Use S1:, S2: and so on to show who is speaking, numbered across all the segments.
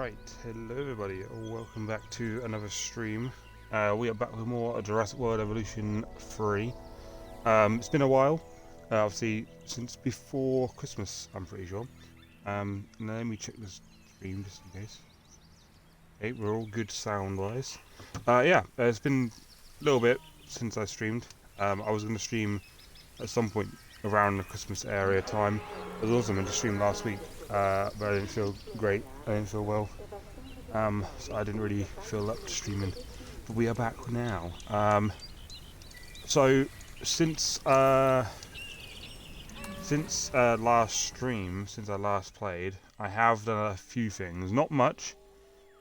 S1: Right, hello everybody, welcome back to another stream. We are back with more Jurassic World Evolution 3. It's been a while, obviously since before Christmas, I'm pretty sure. Let me check this stream just in case. Okay, we're all good sound-wise. It's been a little bit since I streamed. I was going to stream at some point around the Christmas area time. I was also meant to stream last week, but I didn't feel great, I didn't feel well. So I didn't really feel up to streaming, but we are back now. So since last stream, since I last played, I have done a few things. Not much,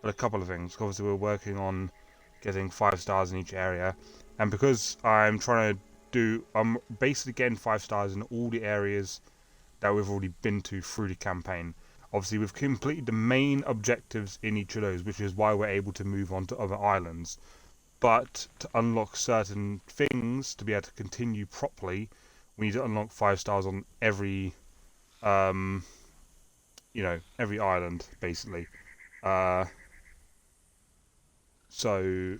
S1: but a couple of things. Obviously, we're working on getting 5 stars in each area, and because I'm basically getting 5 stars in all the areas that we've already been to through the campaign. Obviously, we've completed the main objectives in each of those, which is why we're able to move on to other islands. But to unlock certain things, to be able to continue properly, we need to unlock 5 stars on every, every island, basically. So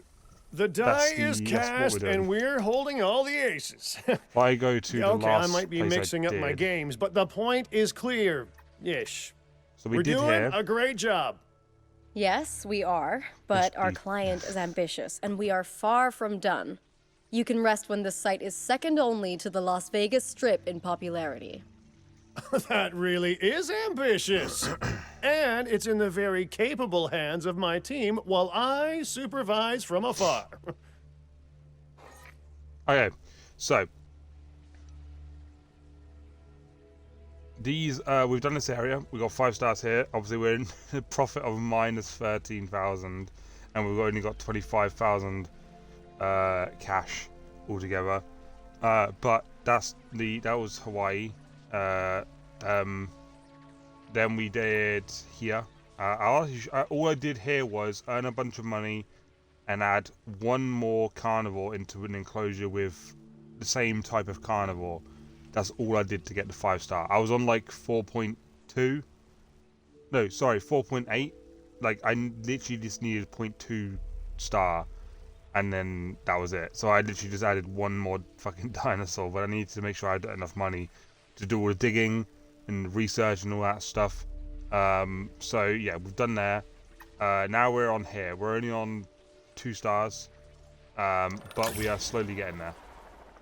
S2: the die is cast, and we're holding all the aces.
S1: If I go to the last
S2: I might be mixing up my games, but the point is clear-ish.
S1: So we're doing
S2: a great job.
S3: Yes, we are, but our client is ambitious, and we are far from done. You can rest when this site is second only to the Las Vegas Strip in popularity.
S2: That really is ambitious. And it's in the very capable hands of my team while I supervise from afar.
S1: Okay, so these we've done this area. We got 5 stars here. Obviously, we're in a profit of minus 13,000, and we've only got 25,000 cash altogether. But that was Hawaii. Then we did here. All I did here was earn a bunch of money and add one more carnivore into an enclosure with the same type of carnivore. That's all I did to get the 5 star. I was on like 4.2. No, sorry, 4.8. Like I literally just needed 0.2 star, and then that was it. So I literally just added one more fucking dinosaur, but I needed to make sure I had enough money to do all the digging and research and all that stuff. So yeah, we've done there. Now we're on here. We're only on 2 stars, but we are slowly getting there.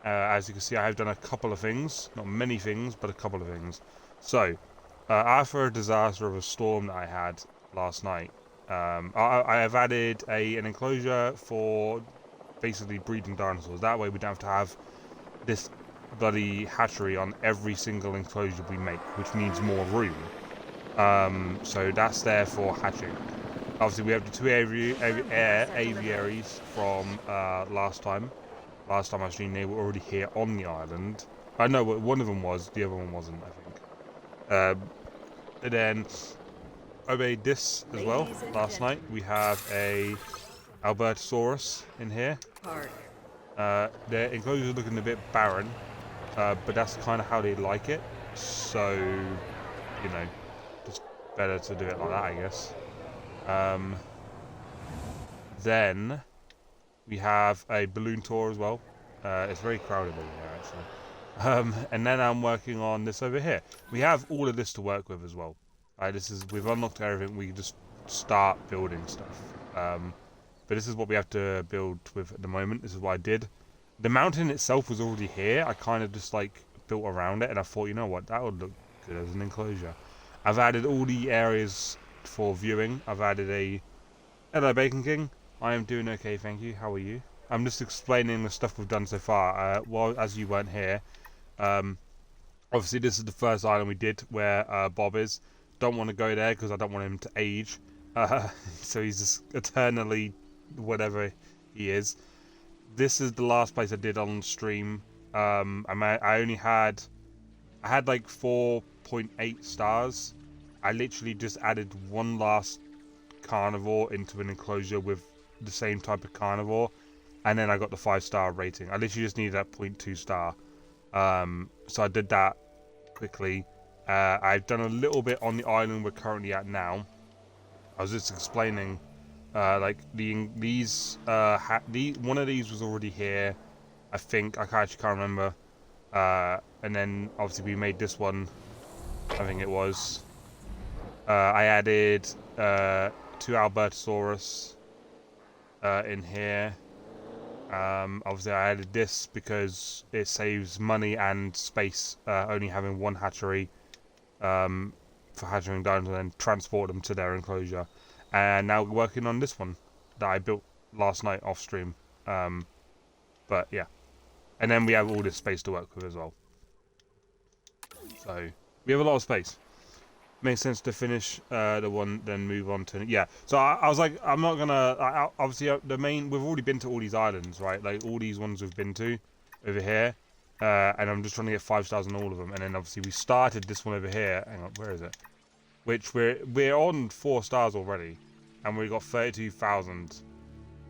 S1: As you can see, I have done a couple of things. Not many things, but a couple of things. So, after a disaster of a storm that I had last night, I have added an enclosure for basically breeding dinosaurs. That way we don't have to have this bloody hatchery on every single enclosure we make, which means more room. So that's there for hatching. Obviously, we have the 2 aviaries from last time. Last time I streamed, they were already here on the island. I know one of them was, the other one wasn't, I think. And then I made this as well last night. We have a Albertosaurus in here. The enclosure is looking a bit barren, but that's kind of how they like it. So, just better to do it like that, I guess. Then we have a balloon tour as well. It's very crowded over here, actually. And then I'm working on this over here. We have all of this to work with as well. We've unlocked everything. We can just start building stuff. But this is what we have to build with at the moment. This is what I did. The mountain itself was already here. I kind of just like built around it, and I thought, you know what, that would look good as an enclosure. I've added all the areas for viewing. I've added a hello, Bacon King. I am doing okay, thank you. How are you? I'm just explaining the stuff we've done so far. Well, as you weren't here, obviously this is the first island we did where Bob is. Don't want to go there because I don't want him to age. So he's just eternally whatever he is. This is the last place I did on stream. I had like 4.8 stars. I literally just added one last carnivore into an enclosure with the same type of carnivore, and then I got the 5 star rating. I literally just needed that 0.2 star. So I did that quickly. I've done a little bit on the island we're currently at now. I was just explaining, like one of these was already here. I think I actually can't remember. And then obviously we made this one. I think it was. I added 2 Albertosaurus in here. Obviously I added this because it saves money and space, only having one hatchery for hatching dinosaurs and then transport them to their enclosure. And now we're working on this one that I built last night off stream. But yeah, and then we have all this space to work with as well. So we have a lot of space. Makes sense to finish the one, then move on to So I was like, I'm not gonna. Obviously, the main. We've already been to all these islands, right? Like all these ones we've been to over here, and I'm just trying to get 5 stars on all of them. And then obviously we started this one over here. Hang on, where is it? Which we're on 4 stars already, and we got 32,000.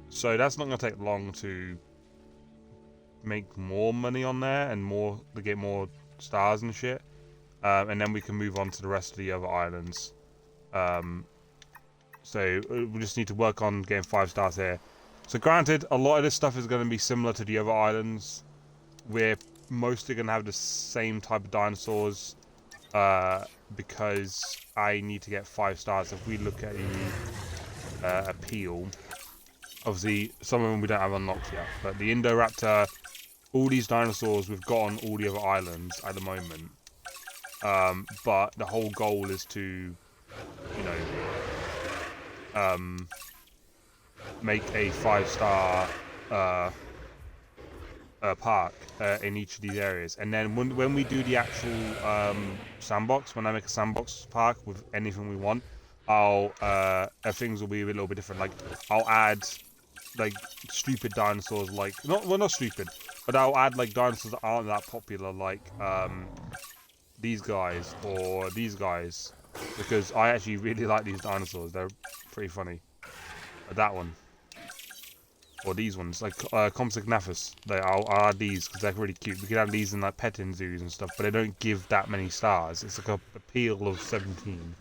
S1: So that's not gonna take long to make more money on there and to get more stars and shit. And then we can move on to the rest of the other islands. So we just need to work on getting 5 stars here. So granted, a lot of this stuff is going to be similar to the other islands. We're mostly going to have the same type of dinosaurs, because I need to get 5 stars. If we look at the appeal, obviously some of them we don't have unlocked yet, but the Indoraptor, all these dinosaurs we've got on all the other islands at the moment. But the whole goal is to, you know, make a 5-star park in each of these areas. And then when we do the actual sandbox, when I make a sandbox park with anything we want, things will be a little bit different. Like I'll add like stupid dinosaurs, like not stupid, but I'll add like dinosaurs that aren't that popular, like these guys or these guys, because I actually really like these dinosaurs. They're pretty funny. That one. Or these ones, like Compsognathus. I'll add these because they're really cute. We can add these in like petting zoos and stuff, but they don't give that many stars. It's like a appeal of 17.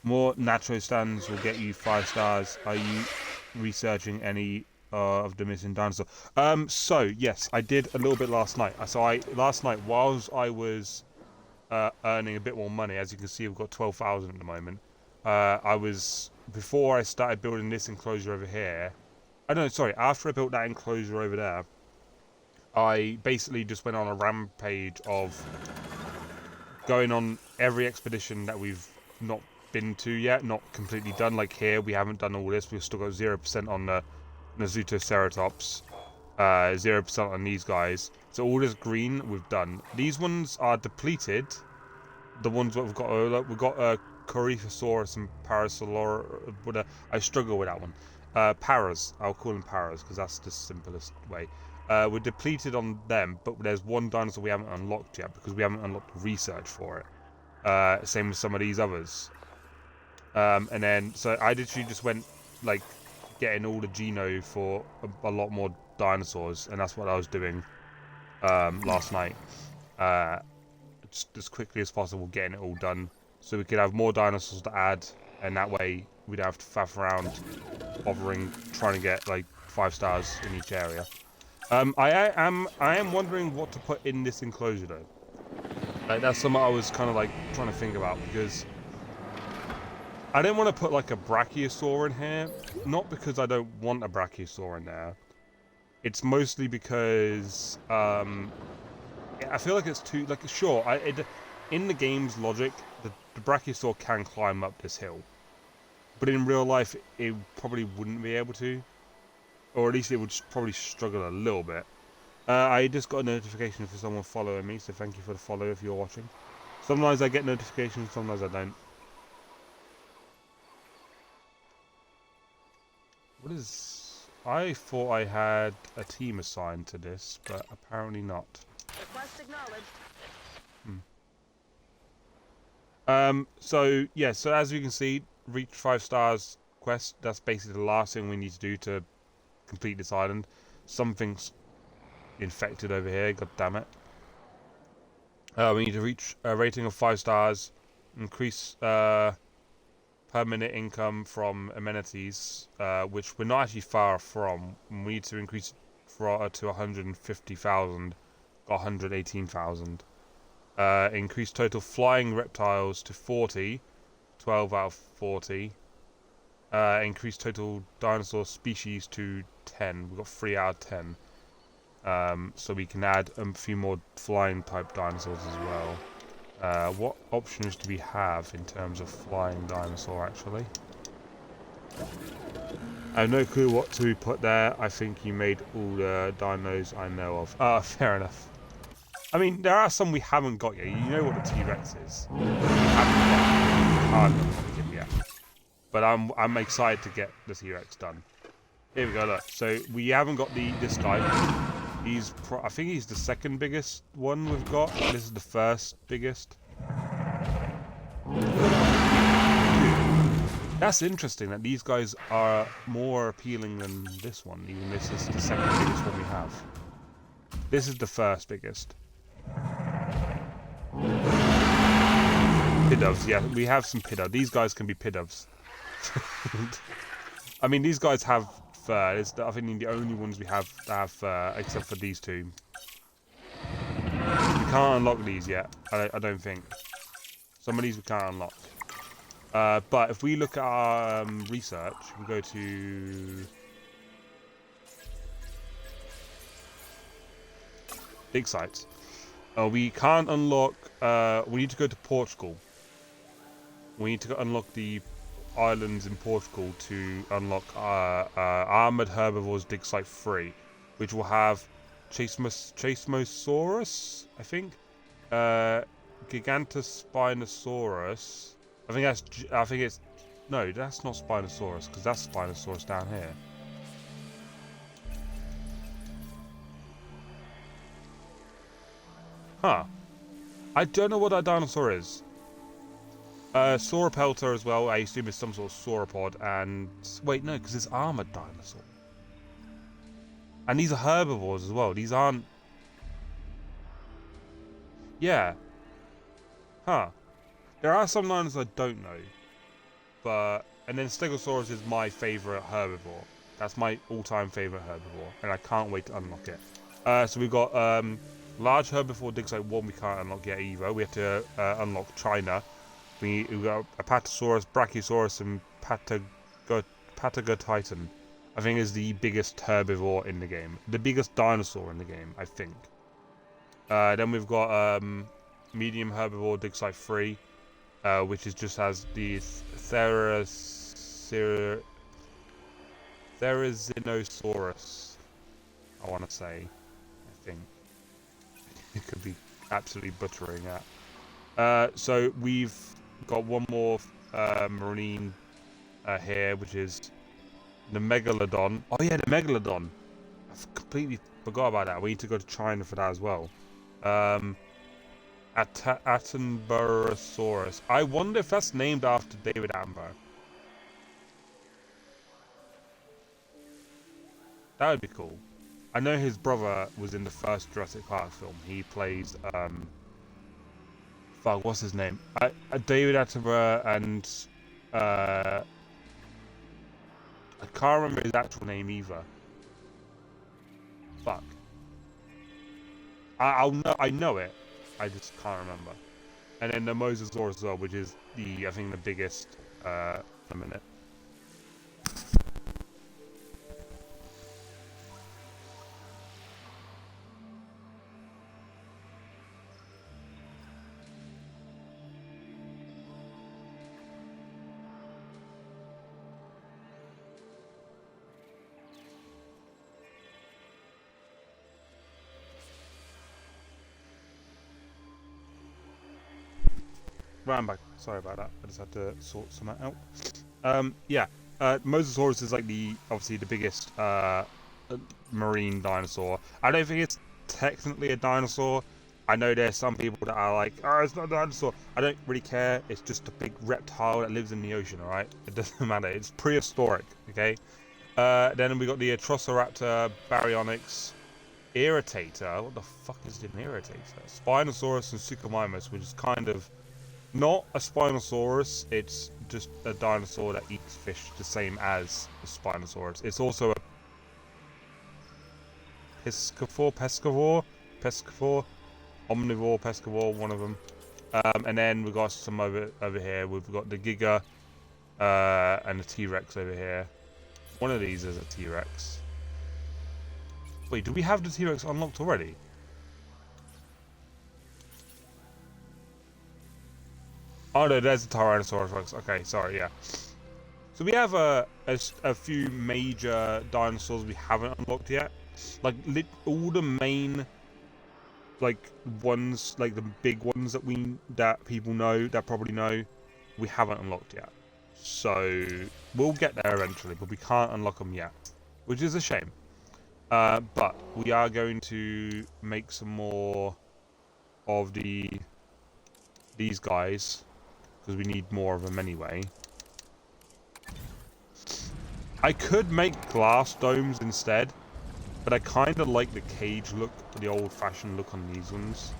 S1: More Natro stands will get you 5 stars. Are you researching any of the missing dinosaur? So yes, I did a little bit last night. Last night, whilst I was earning a bit more money, as you can see, I've got 12,000 at the moment. Before I started building this enclosure over here. After I built that enclosure over there, I basically just went on a rampage of going on every expedition that we've not been to yet, not completely done. Like here, we haven't done all this. We've still got 0% on the Nazutoceratops, 0% on these guys. So all this green we've done. These ones are depleted. The ones that we've got Coryphosaurus and Parasaurus, but I struggle with that one. Paras, I'll call them Paras because that's the simplest way. We're depleted on them, but there's one dinosaur we haven't unlocked yet because we haven't unlocked research for it. Same with some of these others. And then, so I literally just went, like, getting all the Geno for a lot more dinosaurs, and that's what I was doing last night. Just as quickly as possible, getting it all done, so we could have more dinosaurs to add, and that way we don't have to faff around bothering trying to get like 5 stars in each area. I am wondering what to put in this enclosure though. Like that's something I was kind of like trying to think about, because I didn't want to put like a brachiosaur in here, not because I don't want a brachiosaur in there. It's mostly because I feel like it's too, like, sure, in the game's logic, the brachiosaur can climb up this hill, but in real life it probably wouldn't be able to, or at least it would probably struggle a little bit. I just got a notification for someone following me, so thank you for the follow if you're watching. Sometimes I get notifications, sometimes I don't. What is... I thought I had a team assigned to this, but apparently not.
S4: Request acknowledged.
S1: So yeah, so as you can see, reach 5 stars quest. That's basically the last thing we need to do to complete this island. Something's infected over here, god damn it. We need to reach a rating of 5 stars, increase per minute income from amenities, which we're not actually far from. We need to increase to 150,000, got 118,000. Increase total flying reptiles to 40, 12 out of 40. Increase total dinosaur species to 10. We've got 3 out of 10. So we can add a few more flying type dinosaurs as well. What options do we have in terms of flying dinosaur, actually? I have no clue what to put there. I think you made all the dinos I know of. Fair enough. I mean, there are some we haven't got yet. You know what the T-Rex is. We can't unlock it yet. But I'm excited to get the T-Rex done. Here we go, look. So we haven't got this guy. I think he's the second biggest one we've got. This is the first biggest. That's interesting that these guys are more appealing than this one, even this is the second biggest one we have. This is the first biggest. Pidovs, yeah, we have some pidov. These guys can be pidovs. I mean, these guys have fur. I think the only ones we have that have fur, except for these two. We can't unlock these yet. I don't think. Some of these we can't unlock. But if we look at our research, we go to dig sites. We can't unlock. We need to go to Portugal. We need to unlock the islands in Portugal to unlock Armored Herbivores Dig Site 3, which will have Chasmosaurus, I think, Gigantospinosaurus. I think it's no, that's not Spinosaurus because that's Spinosaurus down here. Huh. I don't know what that dinosaur is. Sauropelta as well, I assume it's some sort of sauropod, and... Wait, no, because it's armored dinosaur. And these are herbivores as well, these aren't... Yeah. Huh. There are some dinosaurs I don't know. But... And then Stegosaurus is my favourite herbivore. That's my all-time favourite herbivore, and I can't wait to unlock it. So we've got large herbivore dig site 1 we can't unlock yet either. We have to unlock China. We've got Apatosaurus, Brachiosaurus, and Patagotitan. I think is the biggest herbivore in the game. The biggest dinosaur in the game, I think. Then we've got medium herbivore dig site 3, which just has the Therizinosaurus, I want to say. I think. It could be absolutely butchering that. So we've got one more marine here, which is the Megalodon. Oh yeah, the Megalodon. I've completely forgot about that. We need to go to China for that as well. Attenborosaurus. I wonder if that's named after David Attenborough. That would be cool. I know his brother was in the first Jurassic Park film. He plays fuck, what's his name? David Attenborough and I can't remember his actual name either. Fuck. I know it. I just can't remember. And then the Mosasaurus as well, which is I think the biggest in a minute. Right, I'm back. Sorry about that. I just had to sort something out. Yeah. Mosasaurus is like obviously the biggest marine dinosaur. I don't think it's technically a dinosaur. I know there's some people that are like, oh, it's not a dinosaur. I don't really care. It's just a big reptile that lives in the ocean, alright? It doesn't matter. It's prehistoric, okay? Then we got the Atrociraptor, Baryonyx, Irritator. What the fuck is an Irritator? Spinosaurus and Suchomimus, which is kind of not a Spinosaurus. It's just a dinosaur that eats fish, the same as a Spinosaurus. It's also a pescivore, omnivore, pescivore, one of them. And then we've got some over here. We've got the Giga and the T-Rex over here. One of these is a T-Rex. Wait, do we have the T-Rex unlocked already? Oh no, there's the Tyrannosaurus Rex. Okay, sorry, yeah. So we have a few major dinosaurs we haven't unlocked yet. Like all the main ones, like the big ones that people know, that probably know, we haven't unlocked yet. So we'll get there eventually, but we can't unlock them yet, which is a shame. But we are going to make some more of these guys because we need more of them anyway. I could make glass domes instead, but I kind of like the cage look, the old-fashioned look on these ones.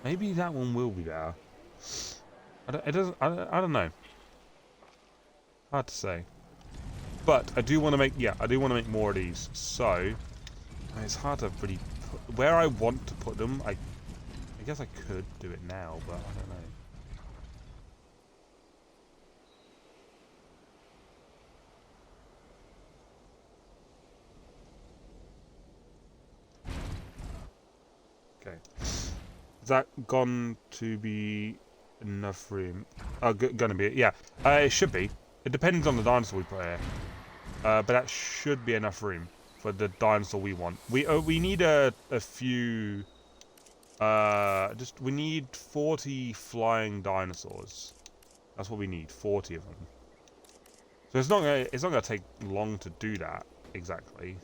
S1: Maybe that one will be there. I don't know. Hard to say. But I do want to make, I do want to make more of these. So it's hard to really put where I want to put them. I guess I could do it now, but I don't know. Okay. Is that gone to be enough room? Oh, gonna be, yeah. It should be. It depends on the dinosaur we put here. But that should be enough room for the dinosaur we want. We need a few. We need 40 flying dinosaurs. That's what we need. 40 of them. So it's not gonna take long to do that exactly.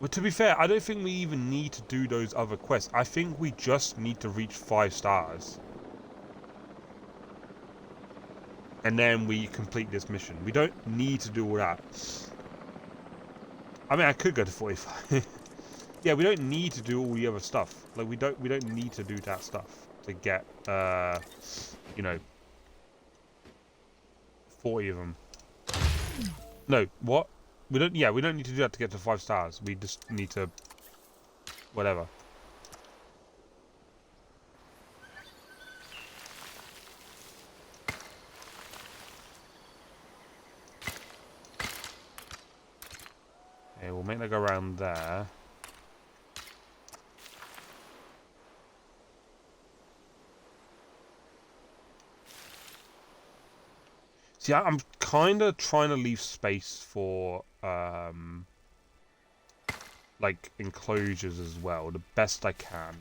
S1: But to be fair, I don't think we even need to do those other quests. I think we just need to reach 5 stars. And then we complete this mission. We don't need to do all that. I mean, I could go to 45. Yeah, we don't need to do all the other stuff. Like, we don't need to do that stuff to get, you know, 40 of them. No, what? We don't need to do that to get to 5 stars. We just need to whatever. Okay, we'll make that go around there. See, I'm kind of trying to leave space for like enclosures as well, the best I can,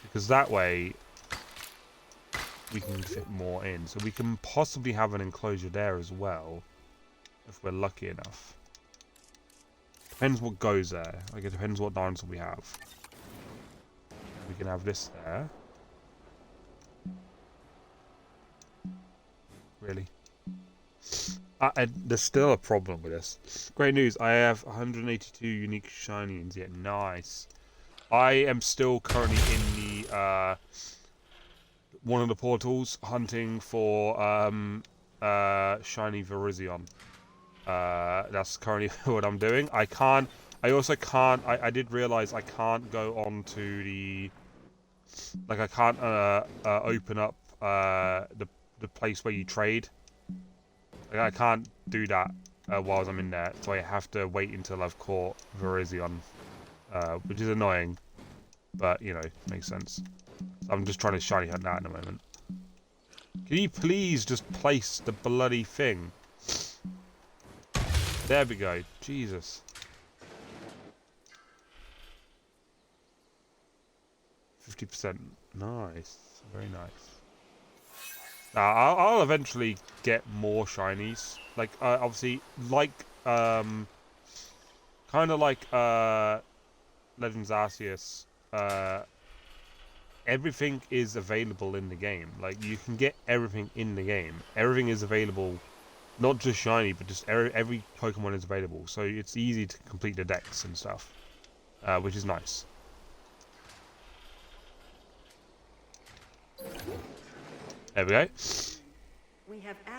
S1: because that way we can fit more in. So we can possibly have an enclosure there as well, if we're lucky enough. Depends what goes there. Like, it depends what dinosaur we have. We can have this there. Really? There's still a problem with this. Great news, I have 182 unique shinies yet. Nice. I am still currently in the one of the portals hunting for shiny Virizion. That's currently what I'm doing. I did realize I can't go on to the, like, I can't open up the place where you trade. Like, I can't do that while I'm in there, so I have to wait until I've caught Virizion, which is annoying, but, you know, makes sense. So I'm just trying to shiny hunt that in a moment. Can you please just place the bloody thing? There we go. Jesus. 50%. Nice. Very nice. I'll eventually get more shinies. Like, obviously, like, kind of like, Legends Arceus, everything is available in the game. Like, you can get everything in the game. Everything is available, not just shiny, but just every Pokemon is available. So it's easy to complete the decks and stuff, which is nice. There we go.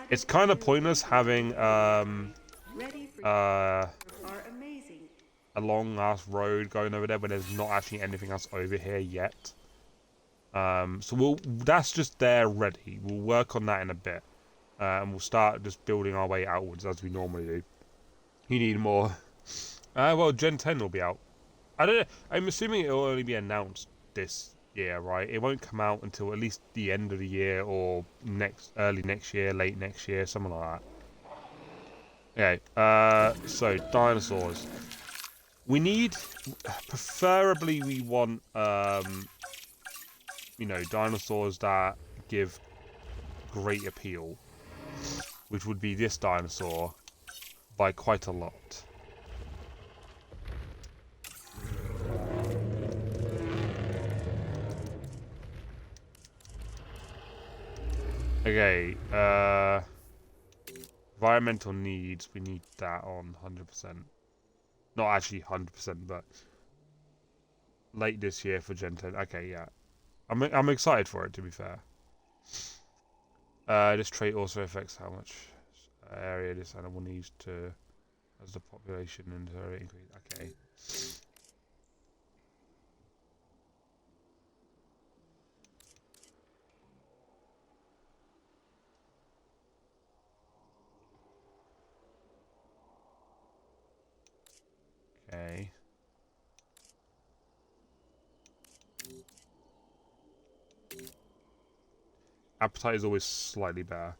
S1: It's kind of pointless having a long ass road going over there when there's not actually anything else over here yet. So that's just there ready. We'll work on that in a bit, and we'll start just building our way outwards as we normally do. You need more. Well, Gen 10 will be out. I don't know. I'm assuming it will only be announced this year, right? It won't come out until at least the end of the year or early next year, late next year, something like that. Okay. So dinosaurs. We need, preferably, we want, you know, dinosaurs that give great appeal, which would be this dinosaur by quite a lot. Okay, environmental needs, we need that on 100%. Not actually 100%, but late this year for Gen 10. Okay, yeah. I'm excited for it, to be fair. This trait also affects how much area this animal needs to as the population and increase. Okay. Okay. Appetite is always slightly better,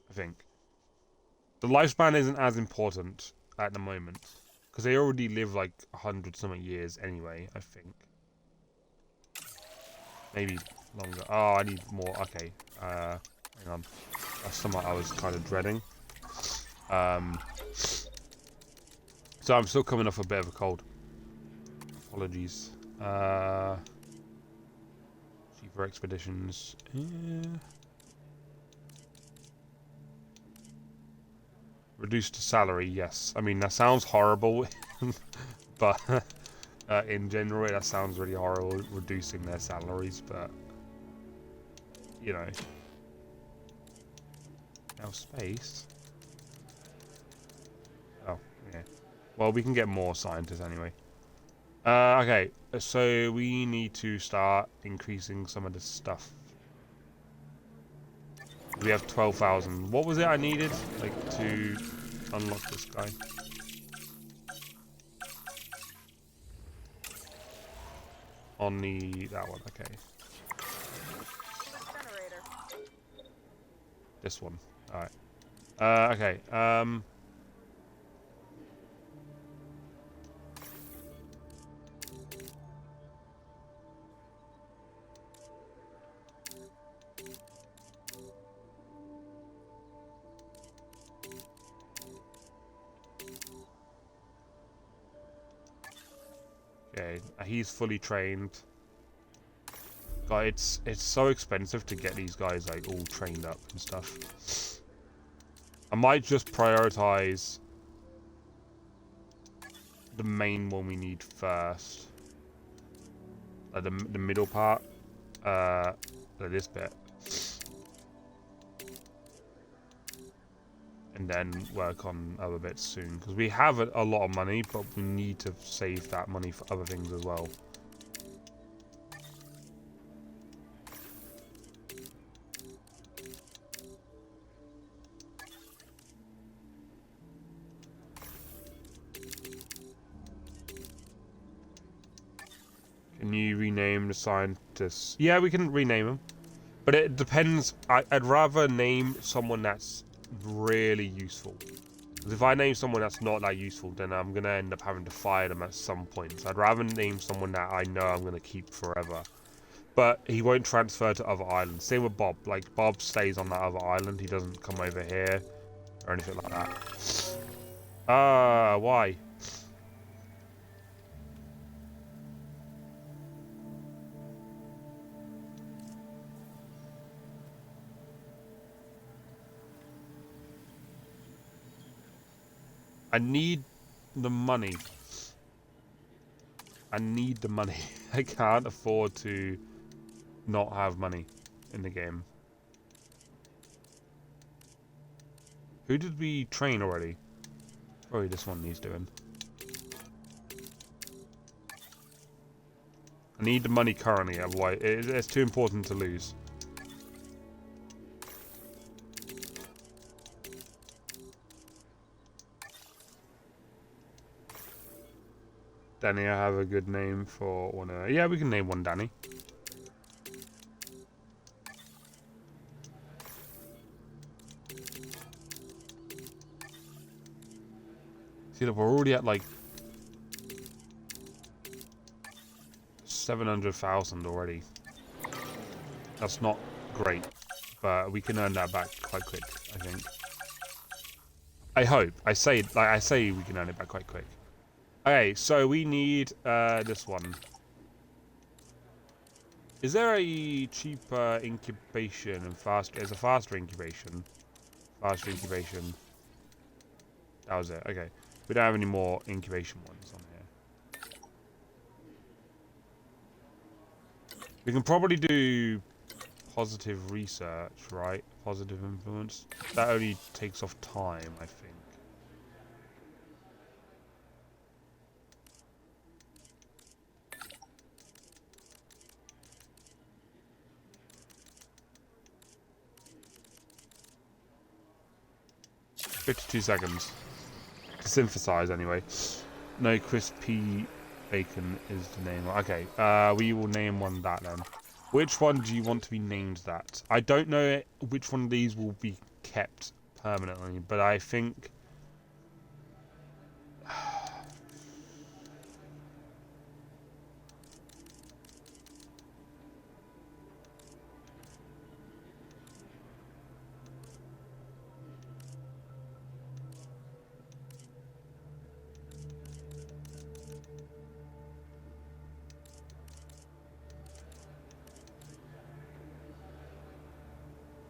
S1: I think. The lifespan isn't as important at the moment, because they already live like 100-something years anyway, I think. Maybe longer. Oh, I need more. Okay. Hang on. That's something I was kind of dreading. So I'm still coming off a bit of a cold. Apologies. Cheaper expeditions. Reduced salary, yes. I mean, that sounds horrible, but in general, that sounds really horrible, reducing their salaries, but, you know. Now, space? Oh, okay. Well, we can get more scientists anyway. Okay, so we need to start increasing some of this stuff. We have 12,000. What was it I needed, like, to unlock this guy? On that one, okay. This one, alright. Okay, okay, he's fully trained. God, it's so expensive to get these guys like all trained up and stuff. I might just prioritize the main one we need first, like the middle part, like this bit, and then work on other bits soon, because we have a lot of money, but we need to save that money for other things as well. Can you rename the scientists? Yeah, we can rename them, but it depends. I'd rather name someone that's really useful. Because if I name someone that's not that useful, then I'm going to end up having to fire them at some point. So I'd rather name someone that I know I'm going to keep forever. But he won't transfer to other islands. Same with Bob. Like, Bob stays on that other island. He doesn't come over here or anything like that. Why? I need the money. I need the money. I can't afford to not have money in the game. Who did we train already? Probably this one needs doing. I need the money currently, otherwise it's too important to lose. Danny, I have a good name for one of... Yeah, we can name one Danny. See, look, we're already at like 700,000 already. That's not great, but we can earn that back quite quick, I think. I hope. I say we can earn it back quite quick. Okay, so we need this one. Is there a cheaper incubation and faster? There's a faster incubation. Faster incubation. That was it. Okay. We don't have any more incubation ones on here. We can probably do positive research, right? Positive influence. That only takes off time, I think. "52 seconds. To synthesize, anyway. No, crispy bacon is the name. Okay, we will name one that then. Which one do you want to be named that? I don't know which one of these will be kept permanently, but I think...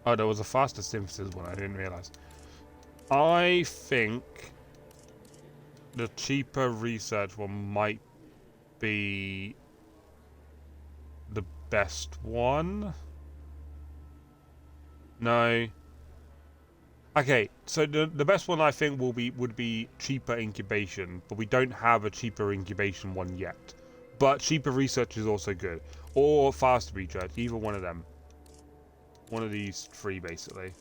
S1: Oh, there was a faster synthesis one, I didn't realise. I think the cheaper research one might be the best one. No. Okay, so the best one I think would be cheaper incubation, but we don't have a cheaper incubation one yet. But cheaper research is also good. Or faster research, either one of them. One of these three, basically.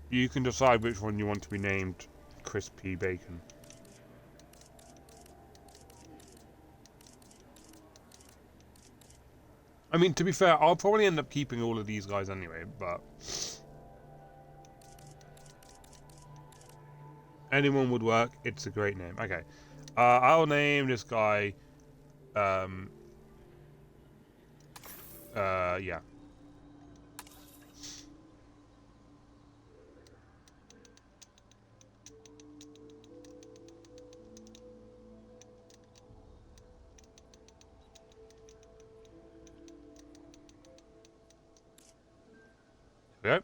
S1: You can decide which one you want to be named Crispy Bacon. I mean, to be fair, I'll probably end up keeping all of these guys anyway, but... anyone would work. It's a great name. Okay. I'll name this guy... yeah. Yep.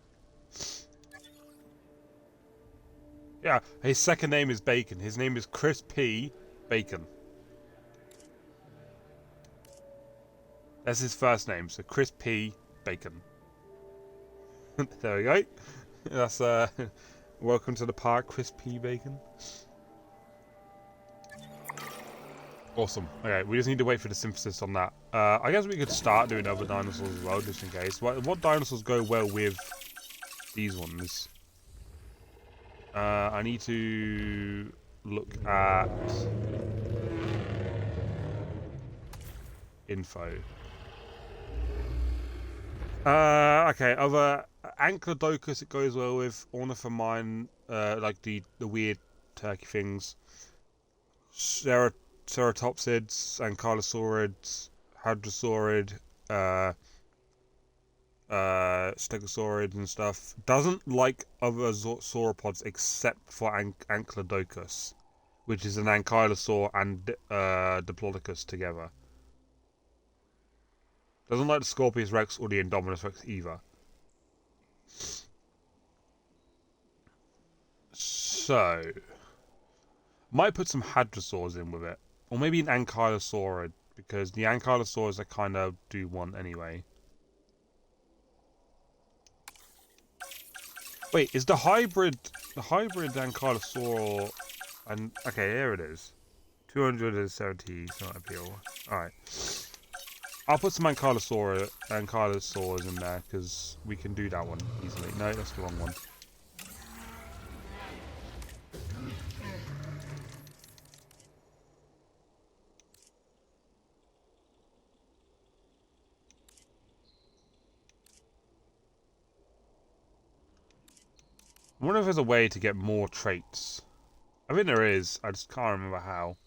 S1: Yeah, his second name is Bacon. His name is Chris P. Bacon. That's his first name, so Chris P. Bacon. There we go. That's welcome to the park, Chris P. Bacon. Awesome. Okay, we just need to wait for the synthesis on that. I guess we could start doing other dinosaurs as well, just in case. What dinosaurs go well with these ones? I need to look at info. Okay, other Ankylodocus it goes well with. Ornithomine, like the weird turkey things. Ceratopsids, Ankylosaurids, Hadrosaurid, Stegosaurids and stuff. Doesn't like other sauropods except for Ankylodocus. which is an ankylosaur and Diplodocus together. Doesn't like the Scorpius Rex or the Indominus Rex either. So, might put some hadrosaurs in with it, or maybe an ankylosaurid, because the ankylosaurs I kind of do want anyway. Wait, is the hybrid ankylosaur? And okay, here it is. 270 not appeal. All right. I'll put some ankylosaurs in there because we can do that one easily. No, that's the wrong one. I wonder if there's a way to get more traits. I think there is. I just can't remember how.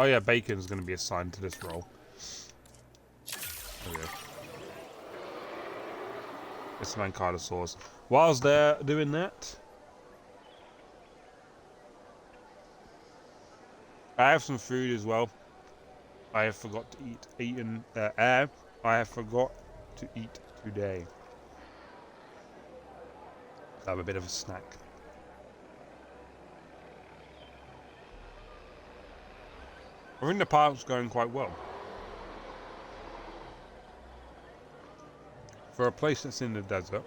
S1: Oh yeah, Bacon's going to be assigned to this role. There we go. Get some ankylosaurs. Whilst they're doing that, I have some food as well. I have forgot to I have forgot to eat today. I have a bit of a snack. I think the park's going quite well. For a place that's in the desert.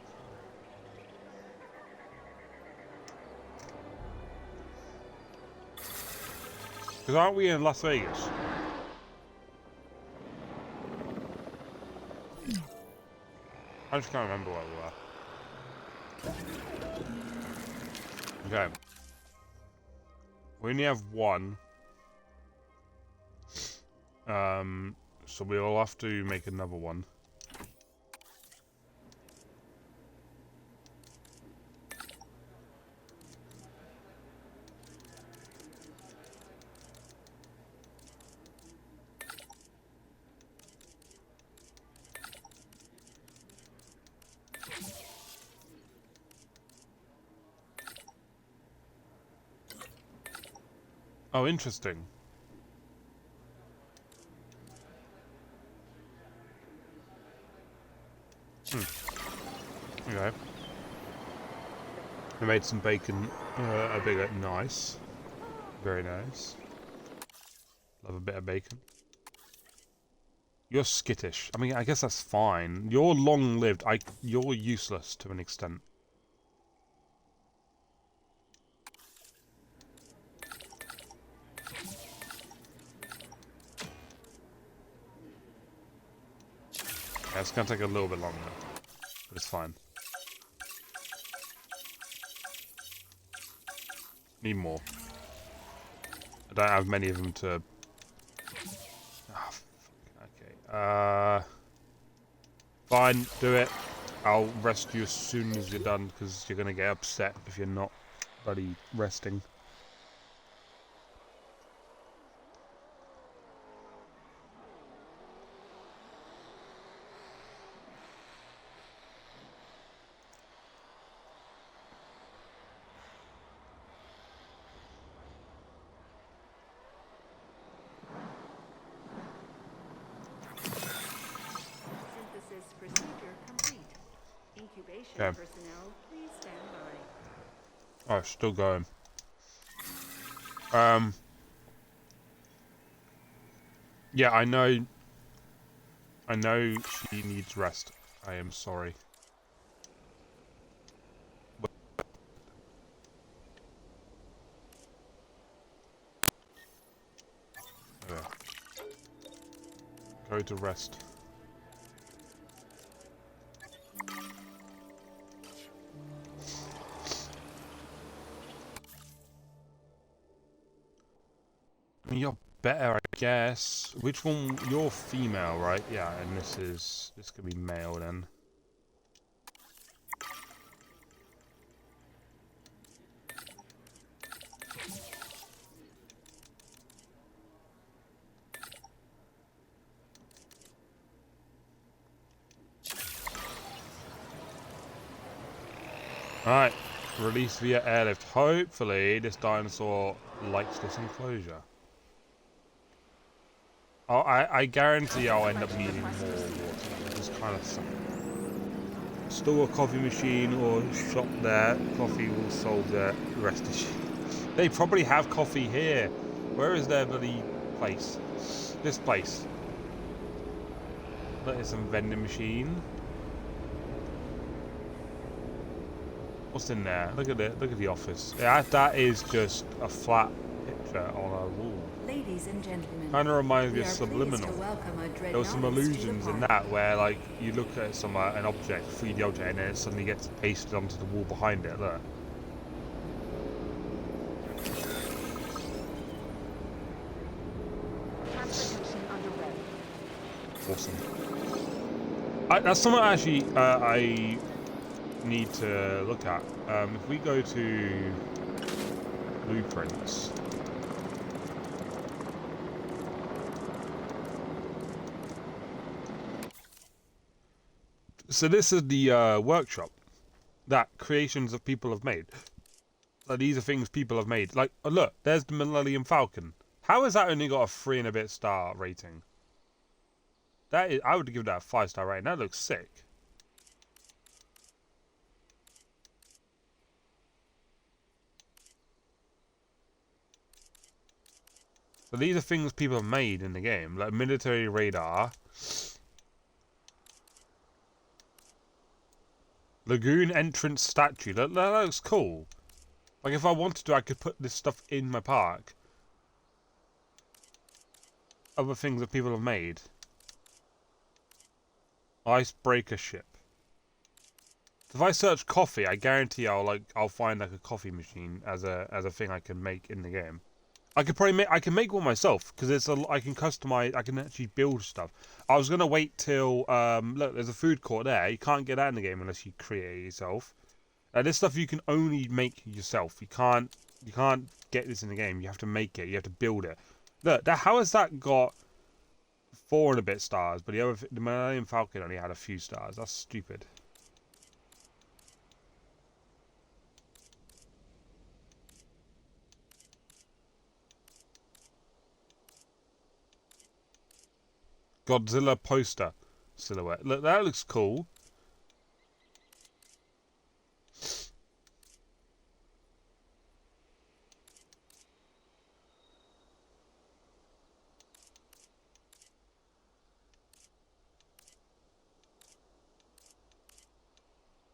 S1: Because aren't we in Las Vegas? I just can't remember where we were. Okay. We only have one. So we'll have to make another one. Oh, interesting. Okay. I made some bacon a bit nice. Very nice. Love a bit of bacon. You're skittish. I mean, I guess that's fine. You're long-lived. You're useless to an extent. Yeah, it's gonna take a little bit longer, but it's fine. Need more. I don't have many of them to... Oh, okay. Fine, do it. I'll rest you as soon as you're done, because you're gonna get upset if you're not bloody resting. Okay.
S4: Personnel, please stand by.
S1: Oh, still going. Yeah, I know she needs rest. I am sorry. Go to rest. I mean, you're better, I guess. Which one? You're female, right? Yeah, and this could be male then. Alright, released via airlift. Hopefully this dinosaur likes this enclosure. Oh, I guarantee I'll end up needing more water. Which is kind of sad. Store a coffee machine or shop there. Coffee will solve the rest issue. They probably have coffee here. Where is their bloody place? This place. That is some vending machine. What's in there? Look at it. Look at the office. Yeah, that is just a flat picture on a wall.
S4: Ladies and gentlemen,
S1: Kind of reminds me
S4: we
S1: of
S4: are
S1: Subliminal.
S4: pleased to welcome our
S1: There were some
S4: dread artist to the
S1: illusions in
S4: party.
S1: that where, like, you look at an object, 3D object, and then it suddenly gets pasted onto the wall behind it. Look.
S4: Transportation underway.
S1: Awesome. That's something actually I need to look at. If we go to blueprints. So this is the workshop that creations of people have made. Like, these are things people have made. Like, oh, look, there's the Millennium Falcon. How has that only got a 3 and a bit star rating? That is, I would give that a 5-star rating. That looks sick. So these are things people have made in the game, like military radar, lagoon entrance statue. That looks cool. Like, if I wanted to, I could put this stuff in my park. Other things that people have made. Icebreaker ship. If I search coffee, I guarantee I'll find like a coffee machine as a thing I can make in the game. I could probably make one myself because I can customize. I can actually build stuff. I was gonna wait till look, there's a food court there. You can't get that in the game unless you create it yourself. This stuff you can only make yourself. You can't get this in the game. You have to make it. You have to build it. Look, how has that got 4 and a bit stars? But the Millennium Falcon only had a few stars. That's stupid. Godzilla poster silhouette. Look, that looks cool.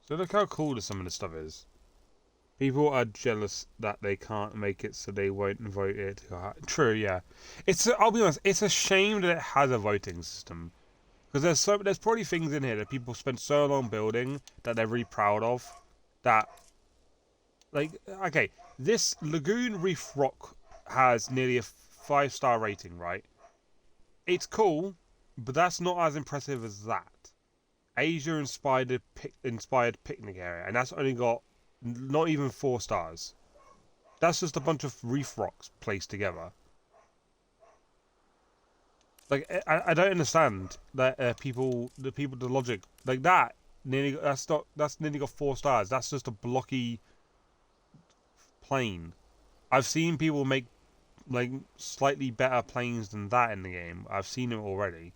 S1: So look how cool some of this stuff is. People are jealous that they can't make it, so they won't vote it. True, yeah. I'll be honest. It's a shame that it has a voting system, because there's probably things in here that people spend so long building that they're really proud of. That, like, okay, this Lagoon Reef Rock has nearly a 5-star rating, right? It's cool, but that's not as impressive as that. Asia inspired picnic area, and that's only got not even 4 stars. That's just a bunch of reef rocks placed together. Like, I don't understand that the logic like that. That's nearly got 4 stars. That's just a blocky plane. I've seen people make like slightly better planes than that in the game. I've seen it already.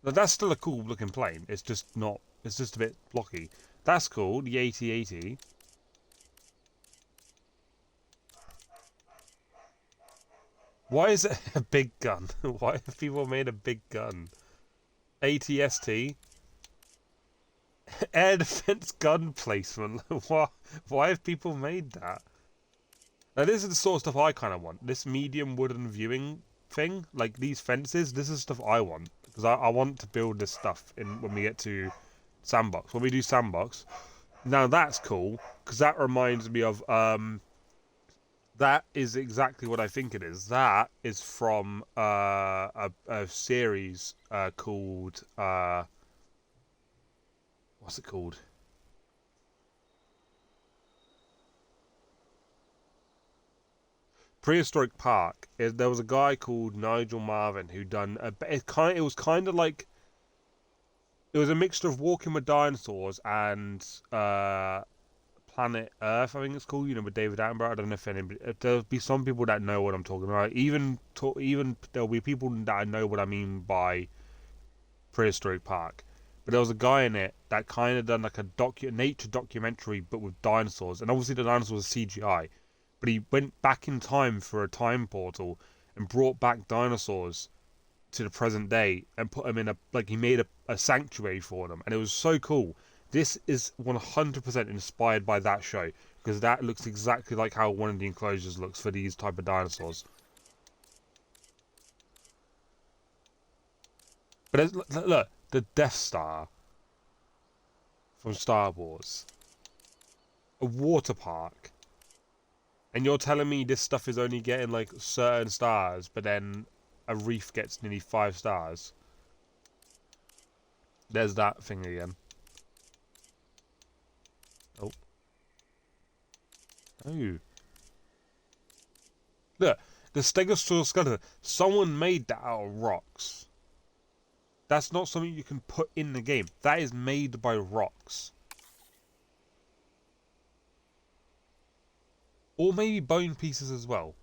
S1: But that's still a cool looking plane. It's just not. It's just a bit blocky. That's cool. The 8080. Why is it a big gun? Why have people made a big gun? ATST. Air defense gun placement. Why have people made that? Now this is the sort of stuff I kind of want. This medium wooden viewing thing, like these fences. This is stuff I want because I want to build this stuff when we get to Sandbox. When we do Sandbox, now that's cool because that reminds me of that is exactly what I think it is. That is from a series called what's it called? Prehistoric Park. There was a guy called Nigel Marvin who done it was kind of like it was a mixture of Walking with Dinosaurs and Planet Earth, I think it's called, you know, with David Attenborough. I don't know if anybody, there'll be some people that know what I'm talking about. Even there'll be people that I know what I mean by Prehistoric Park. But there was a guy in it that kind of done like a nature documentary, but with dinosaurs. And obviously the dinosaurs are CGI. But he went back in time for a time portal and brought back dinosaurs to the present day and put them in he made a sanctuary for them. And it was so cool. This is 100% inspired by that show, because that looks exactly like how one of the enclosures looks for these type of dinosaurs. But look, the Death Star from Star Wars, a water park, and you're telling me this stuff is only getting like certain stars, but then a reef gets nearly 5 stars. There's that thing again. Oh. Oh. Look, the Stegosaurus skeleton. Someone made that out of rocks. That's not something you can put in the game. That is made by rocks. Or maybe bone pieces as well.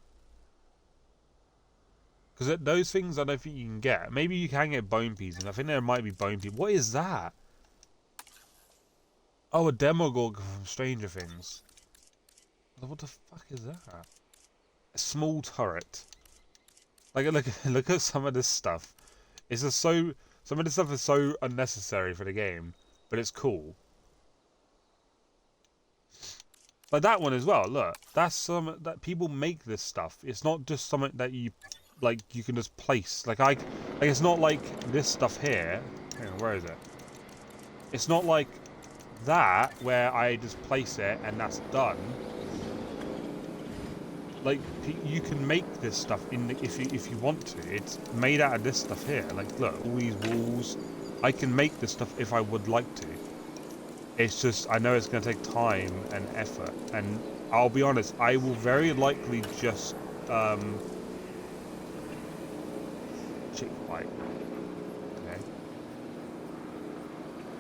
S1: Because those things I don't think you can get. Maybe you can get bone pieces. I think there might be bone pieces. What is that? Oh, a Demogorgon from Stranger Things. What the fuck is that? A small turret. Like, look at some of this stuff. It's just so... Some of this stuff is so unnecessary for the game, but it's cool. Like that one as well, look. That's some that people make this stuff. It's not just something that you can just place. It's not like this stuff here. Hang on, where is it? It's not like that where I just place it and that's done. Like, you can make this stuff if you want to. It's made out of this stuff here. Like, look, all these walls. I can make this stuff if I would like to. It's just, I know it's going to take time and effort. And I'll be honest, I will very likely just, chick fight. Okay.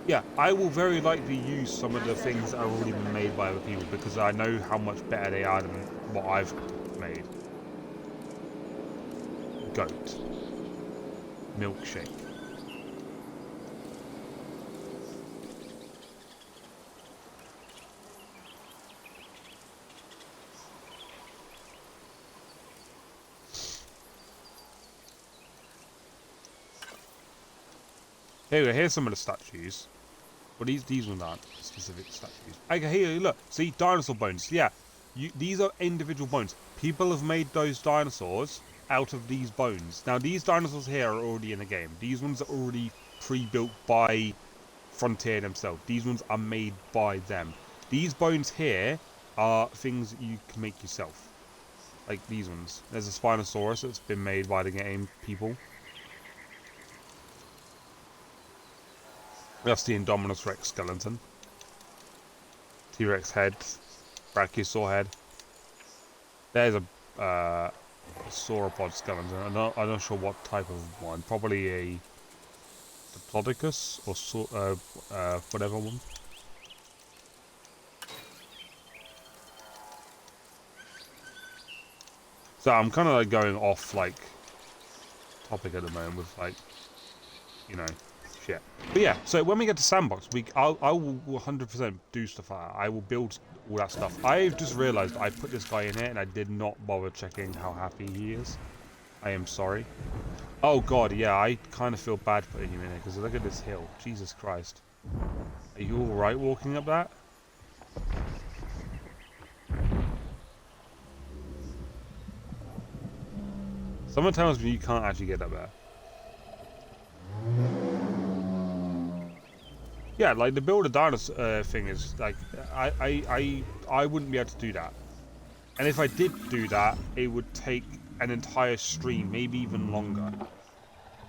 S1: Yeah, I will very likely use some of the things that have already been made by other people, because I know how much better they are than what I've made. Goat. Milkshake. Anyway, here's some of the statues. Well, these ones aren't specific statues. Okay, here, look. See, dinosaur bones. Yeah, these are individual bones. People have made those dinosaurs out of these bones. Now, these dinosaurs here are already in the game. These ones are already pre-built by Frontier themselves. These ones are made by them. These bones here are things that you can make yourself. Like these ones. There's a Spinosaurus that's been made by the game people. That's the Indominus Rex skeleton. T-Rex head. Brachiosaur head. There's a sauropod skeleton. I'm not sure what type of one. Probably a Diplodocus or whatever one. So I'm kind of like going off like topic at the moment with like, you know, shit. But yeah, so when we get to Sandbox, I will 100% do stuff like that. I will build all that stuff. I've just realised I put this guy in here and I did not bother checking how happy he is. I am sorry. Oh god, yeah, I kind of feel bad putting him in here because look at this hill. Jesus Christ. Are you alright walking up that? Someone tells me you can't actually get up there. Yeah, like the build a dinosaur thing is like I wouldn't be able to do that. And if I did do that, it would take an entire stream, maybe even longer.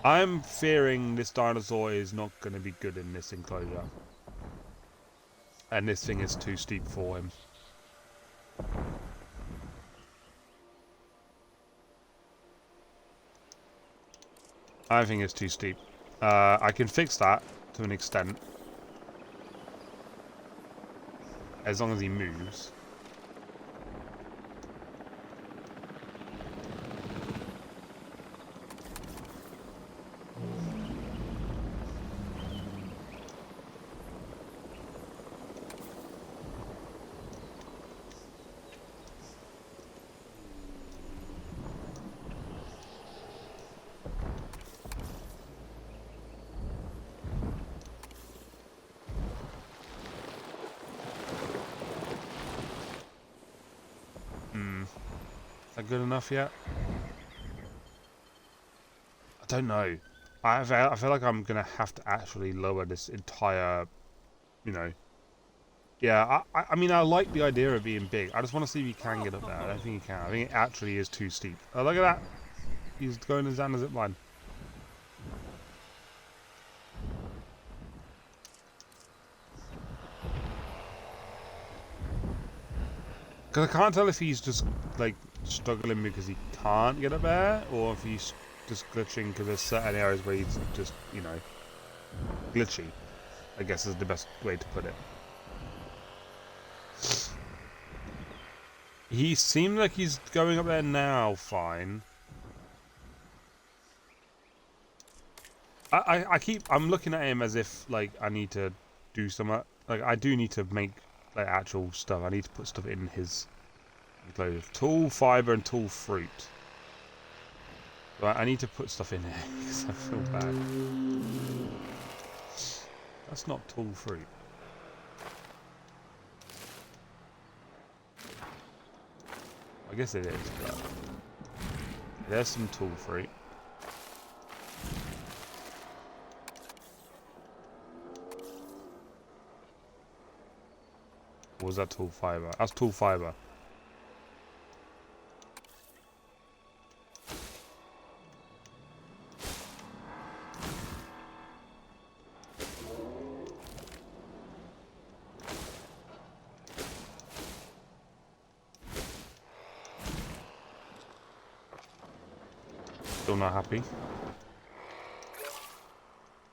S1: I'm fearing this dinosaur is not going to be good in this enclosure. And this thing is too steep for him. I think it's too steep. I can fix that to an extent. as long as he moves. Is that good enough yet? I don't know. I feel like I'm gonna have to actually lower this entire, you know. Yeah, I mean, I like the idea of being big. I just want to see if he can get up there. I don't think he can. I think it actually is too steep. Oh, look at that. He's going down the zip line. Because I can't tell if he's just, like, struggling because he can't get up there, or if he's just glitching because there's certain areas where he's just, you know, glitchy, I guess is the best way to put it. He seemed like he's going up there now fine. I'm looking at him as if, like, I need to do something. Like, I do need to make, like, actual stuff. I need to put stuff in his enclosure. Tall fiber and tall fruit. Right, I need to put stuff in here because I feel bad. That's not tall fruit. I guess it is, but there's some tall fruit. Or was that tall fiber? That's tall fiber. Still not happy.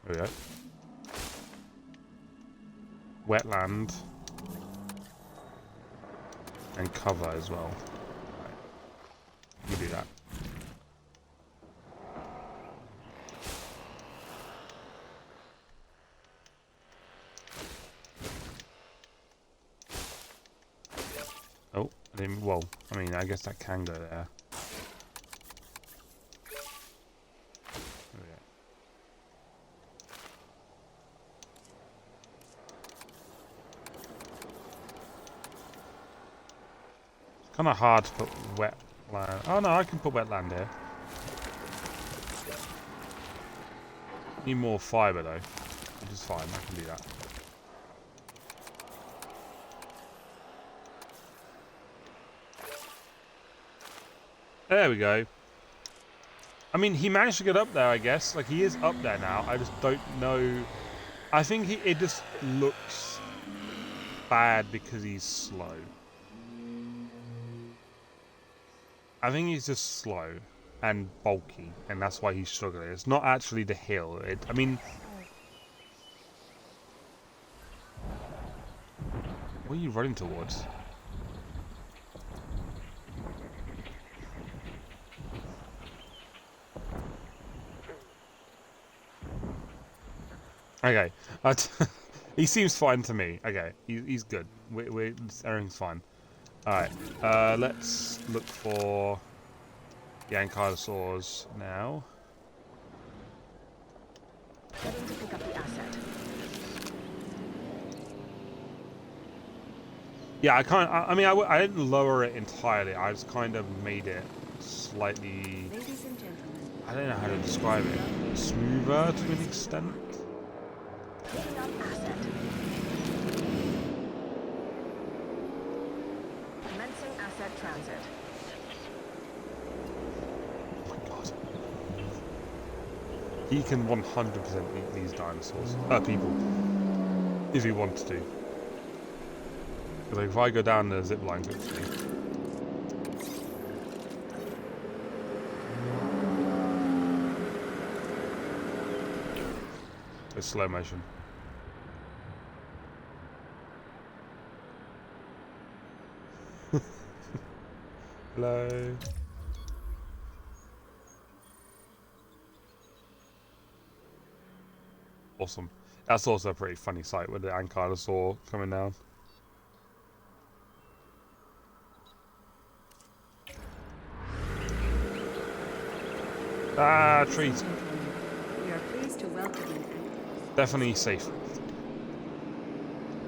S1: There we go. Wetland. And cover as well. Right. You do that. Oh, I didn't, well, I mean, I guess that can go there. Kind of hard to put wetland. Oh no, I can put wetland here. Need more fiber though, which is fine. I can do that. There we go. I mean, he managed to get up there, I guess. Like, he is up there now. I just don't know. I think it just looks bad because he's slow. I think he's just slow and bulky, and that's why he's struggling. It's not actually the hill. I mean... What are you running towards? Okay. He seems fine to me. Okay, he's good. Everything's fine. Alright, let's look for the ankylosaurs now.
S4: Heading to pick up the asset.
S1: Yeah, I mean, I didn't lower it entirely. I just kind of made it slightly...
S4: Ladies and gentlemen.
S1: I don't know how to describe it. Smoother to an extent?
S4: Picking up asset. Commencing asset transit.
S1: Oh my god. He can 100% eat these dinosaurs. People. If he wants to. Because like, if I go down the zip line quickly... It's slow motion. Hello. Awesome. That's also a pretty funny sight with the ankylosaur coming down. Ah, trees.
S4: We are pleased to welcome you.
S1: Definitely safe.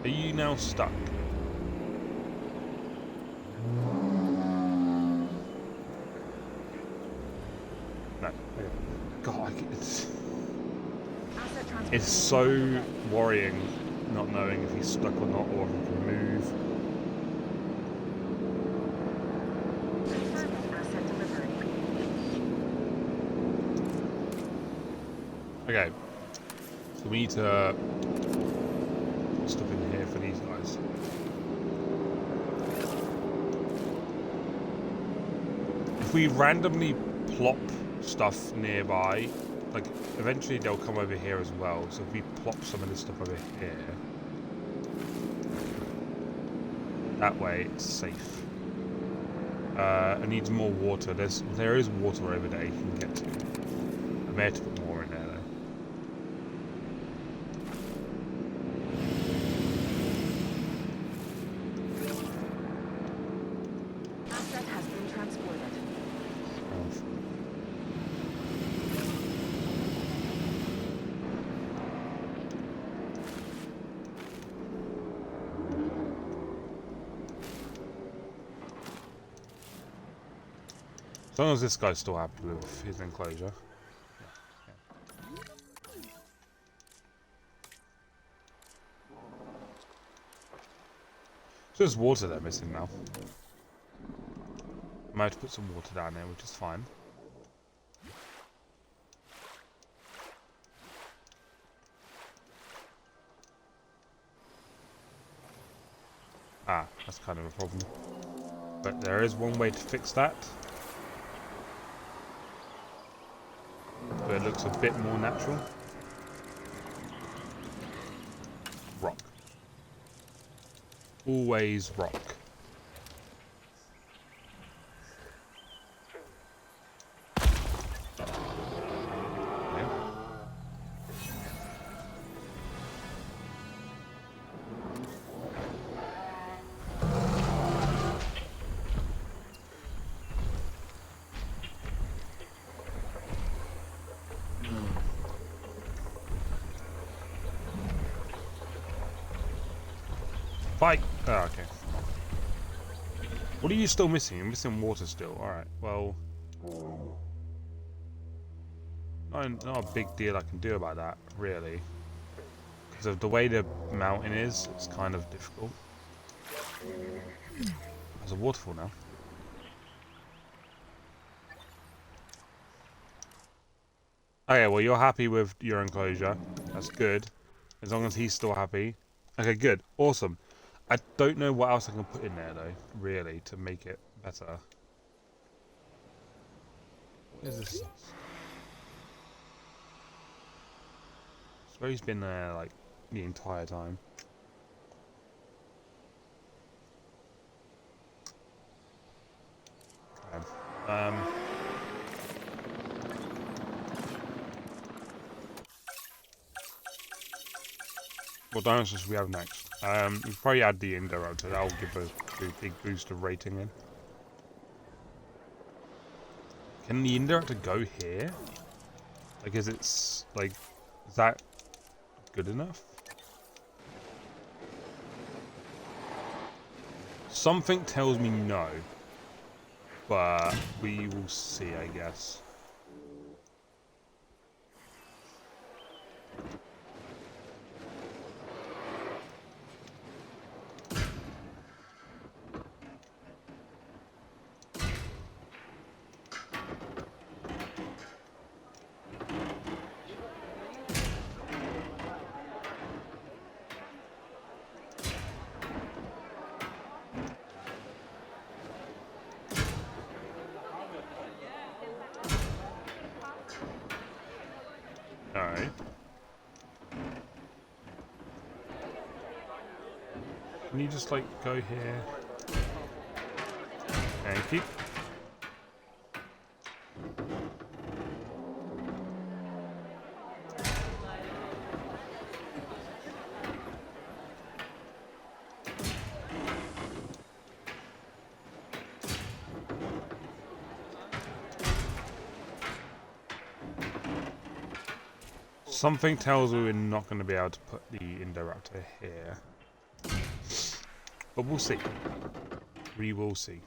S1: Are you now stuck? No. Okay. God, it's so worrying not knowing if he's stuck or not, or if he can move.
S4: Confirming asset delivery.
S1: Okay. So we need to put stuff in here for these guys. If we randomly plop stuff nearby, like eventually they'll come over here as well. So if we plop some of this stuff over here, that way it's safe. It needs more water. There is water over there you can get to. I may have to put more in there though.
S4: Asset has been transported.
S1: As long as this guy's still happy with his enclosure. So there's water there missing now. I might have to put some water down there, which is fine. Ah, that's kind of a problem. But there is one way to fix that. So it looks a bit more natural. Rock. Always rock. Okay. Fight! Oh, okay. What are you still missing? You're missing water still. Alright, well... Not a big deal I can do about that, really. Because of the way the mountain is, it's kind of difficult. There's a waterfall now. Okay, well you're happy with your enclosure. That's good. As long as he's still happy. Okay, good. Awesome. I don't know what else I can put in there though, really, to make it better. What is this? I swear he's been there like the entire time. Okay. What dinosaurs we have next? We'll probably add the Indoraptor. That'll give a big boost of rating in. Can the Indoraptor go here? Like, is that good enough? Something tells me no, but we will see, I guess. Alright. Can you just, like, go here? Thank you. Something tells me we're not going to be able to put the Indoraptor here. But we'll see. We will see.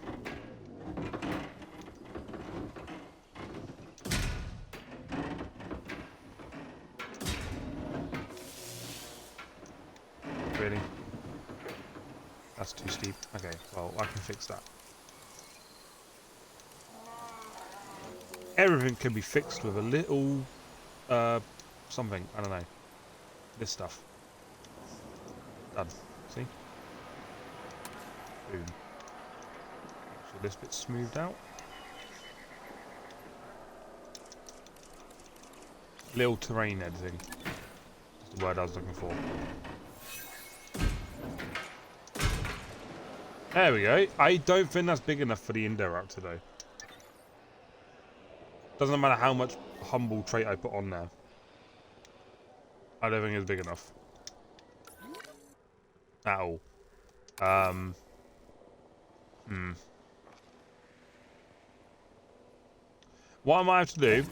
S1: Really? That's too steep. Okay, well, I can fix that. Everything can be fixed with a little... something. I don't know. This stuff. Done. See? Boom. So this bit's smoothed out. Little terrain editing. That's the word I was looking for. There we go. I don't think that's big enough for the Indoraptor though. Doesn't matter how much humble trait I put on there. I don't think it's big enough. At all. What I might have to do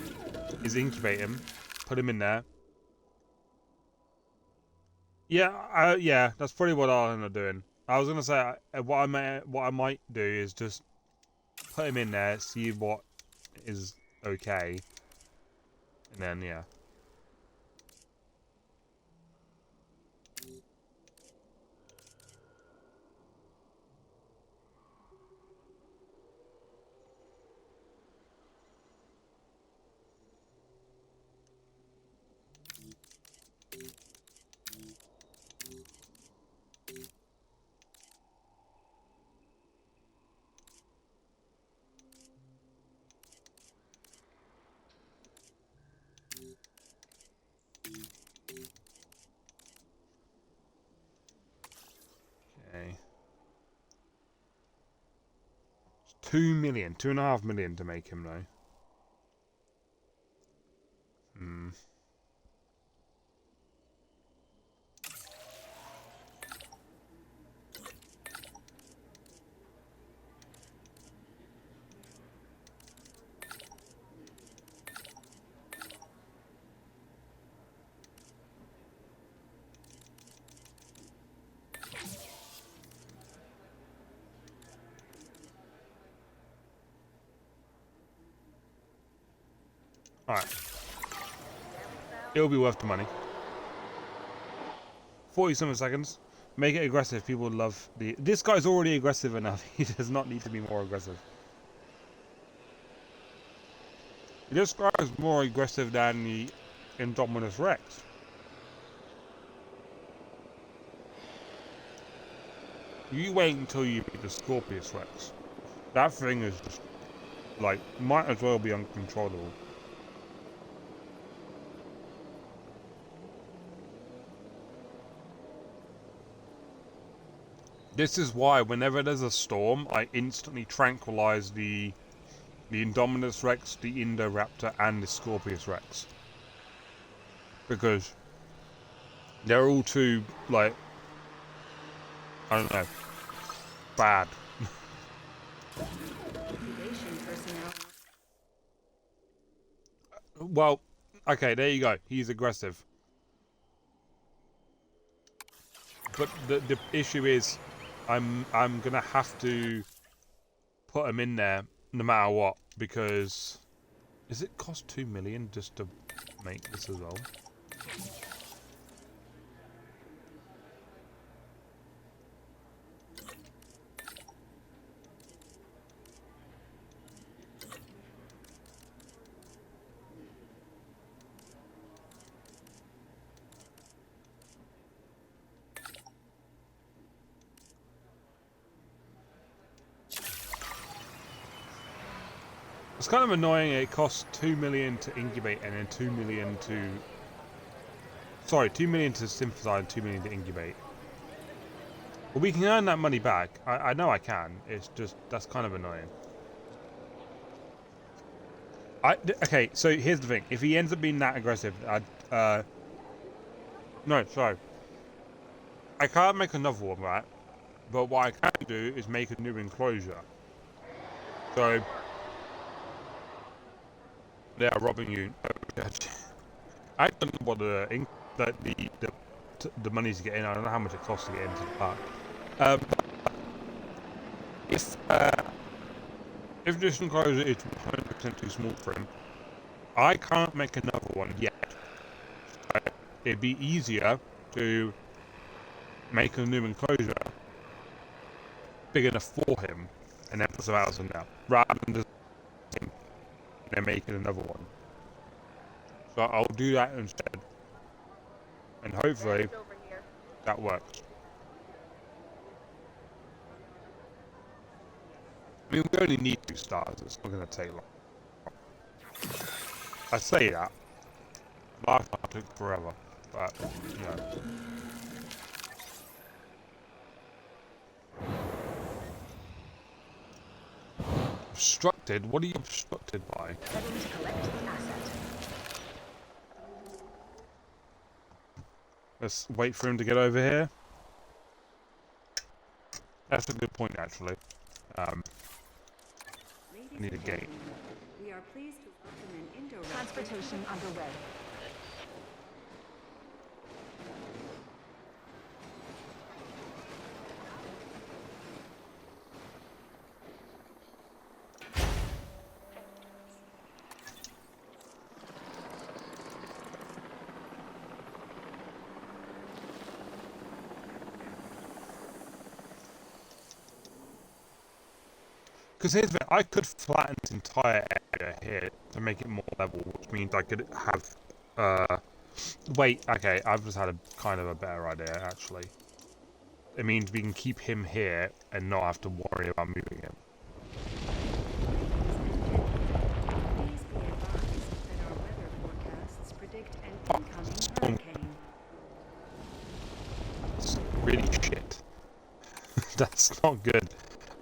S1: is incubate him, put him in there. Yeah, yeah, that's probably what I'll end up doing. I was gonna say what I might do is just put him in there, see what is okay, and then yeah. Okay. 2 million, 2.5 million to make him though. Alright. It'll be worth the money. 40-something seconds. Make it aggressive. People love the... This guy's already aggressive enough. He does not need to be more aggressive. This guy is more aggressive than the Indominus Rex. You wait until you meet the Scorpius Rex. That thing is just... like, might as well be uncontrollable. This is why whenever there's a storm, I instantly tranquilize the Indominus Rex, the Indoraptor, and the Scorpius Rex. Because they're all too, like, I don't know, bad. Well, okay, there you go. He's aggressive. But the issue is, I'm gonna have to put him in there no matter what, because does it cost 2 million just to make this as well? It's kind of annoying. It costs 2 million to incubate and then 2 million to... Sorry, 2 million to synthesize and 2 million to incubate. But we can earn that money back. I know I can. It's just, that's kind of annoying. Okay, so here's the thing. If he ends up being that aggressive, no, sorry. I can't make another one, right? But what I can do is make a new enclosure. So they are robbing you. I don't know what the money to get in. I don't know how much it costs to get into the park. But if this enclosure is 100% too small for him, I can't make another one yet. It'd be easier to make a new enclosure big enough for him, and then put some hours in there, rather than just him and then making another one. So I'll do that instead, and hopefully that works. I mean, we only need 2 stars. It's not going to take long. I say that. Last time took forever, but you know. Obstructed? What are you obstructed by?
S4: Setting to collect the asset.
S1: Let's wait for him to get over here. That's a good point, actually.
S4: Ladies
S1: Need a
S4: and
S1: gate.
S4: gentlemen, we are pleased to welcome an Indo transportation underway.
S1: Because here's the thing, I could flatten this entire area here to make it more level, which means I could have, wait, okay, I've just had a kind of a better idea, actually. It means we can keep him here and not have to worry about moving him.
S4: Please be advised that our weather forecasts predict an incoming hurricane.
S1: It's really shit. That's not good.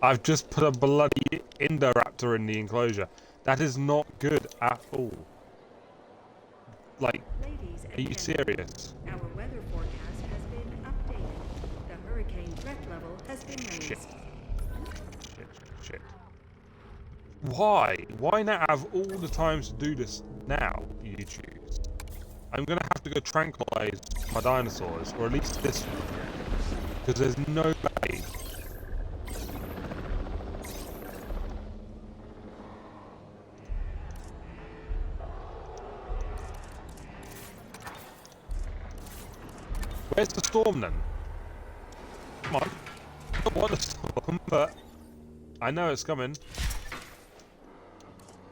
S1: I've just put a bloody Indoraptor in the enclosure. That is not good at all. Like,
S4: Ladies and
S1: are you
S4: gentlemen,
S1: serious?
S4: our weather forecast has been updated. The hurricane threat level has been
S1: Shit.
S4: raised.
S1: Shit. Why? Why not have all the time to do this now, you choose? I'm gonna have to go tranquilize my dinosaurs, or at least this one. Because there's no way. Where's the storm then? Come on. I don't want a storm, but I know it's coming.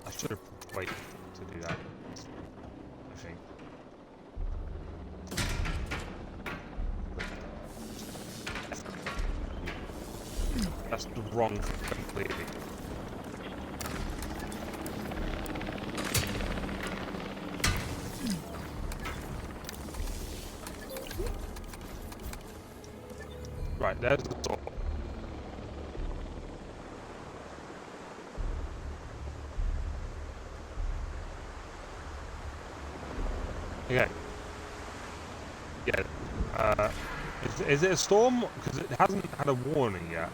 S1: I should have waited to do that. I think. That's the wrong thing completely. Right, there's the door. Okay. Yeah. Is it a storm? Because it hasn't had a warning yet.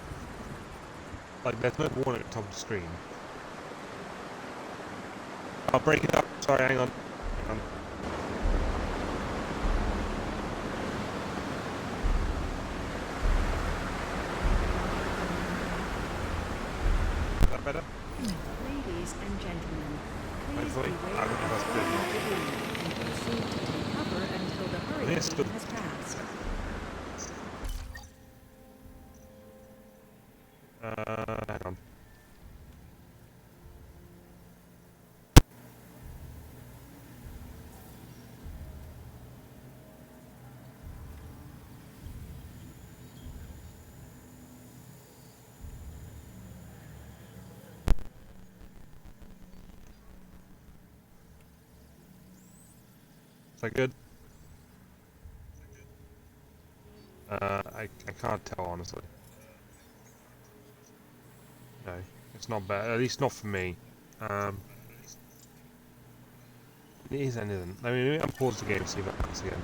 S1: Like, there's no warning at the top of the screen. I'll break it up. Sorry, hang on. Hang on. Is that better?
S4: Ladies and gentlemen, please
S1: Hopefully.
S4: beware
S1: I think
S4: of
S1: that's good.
S4: falling debris and proceed to take cover until the hurricane
S1: Yes, good.
S4: has passed.
S1: Hang on. Is that good? I can't tell, honestly. No, it's not bad. At least not for me. It is and isn't. I mean, let me pause the game and see if that happens again.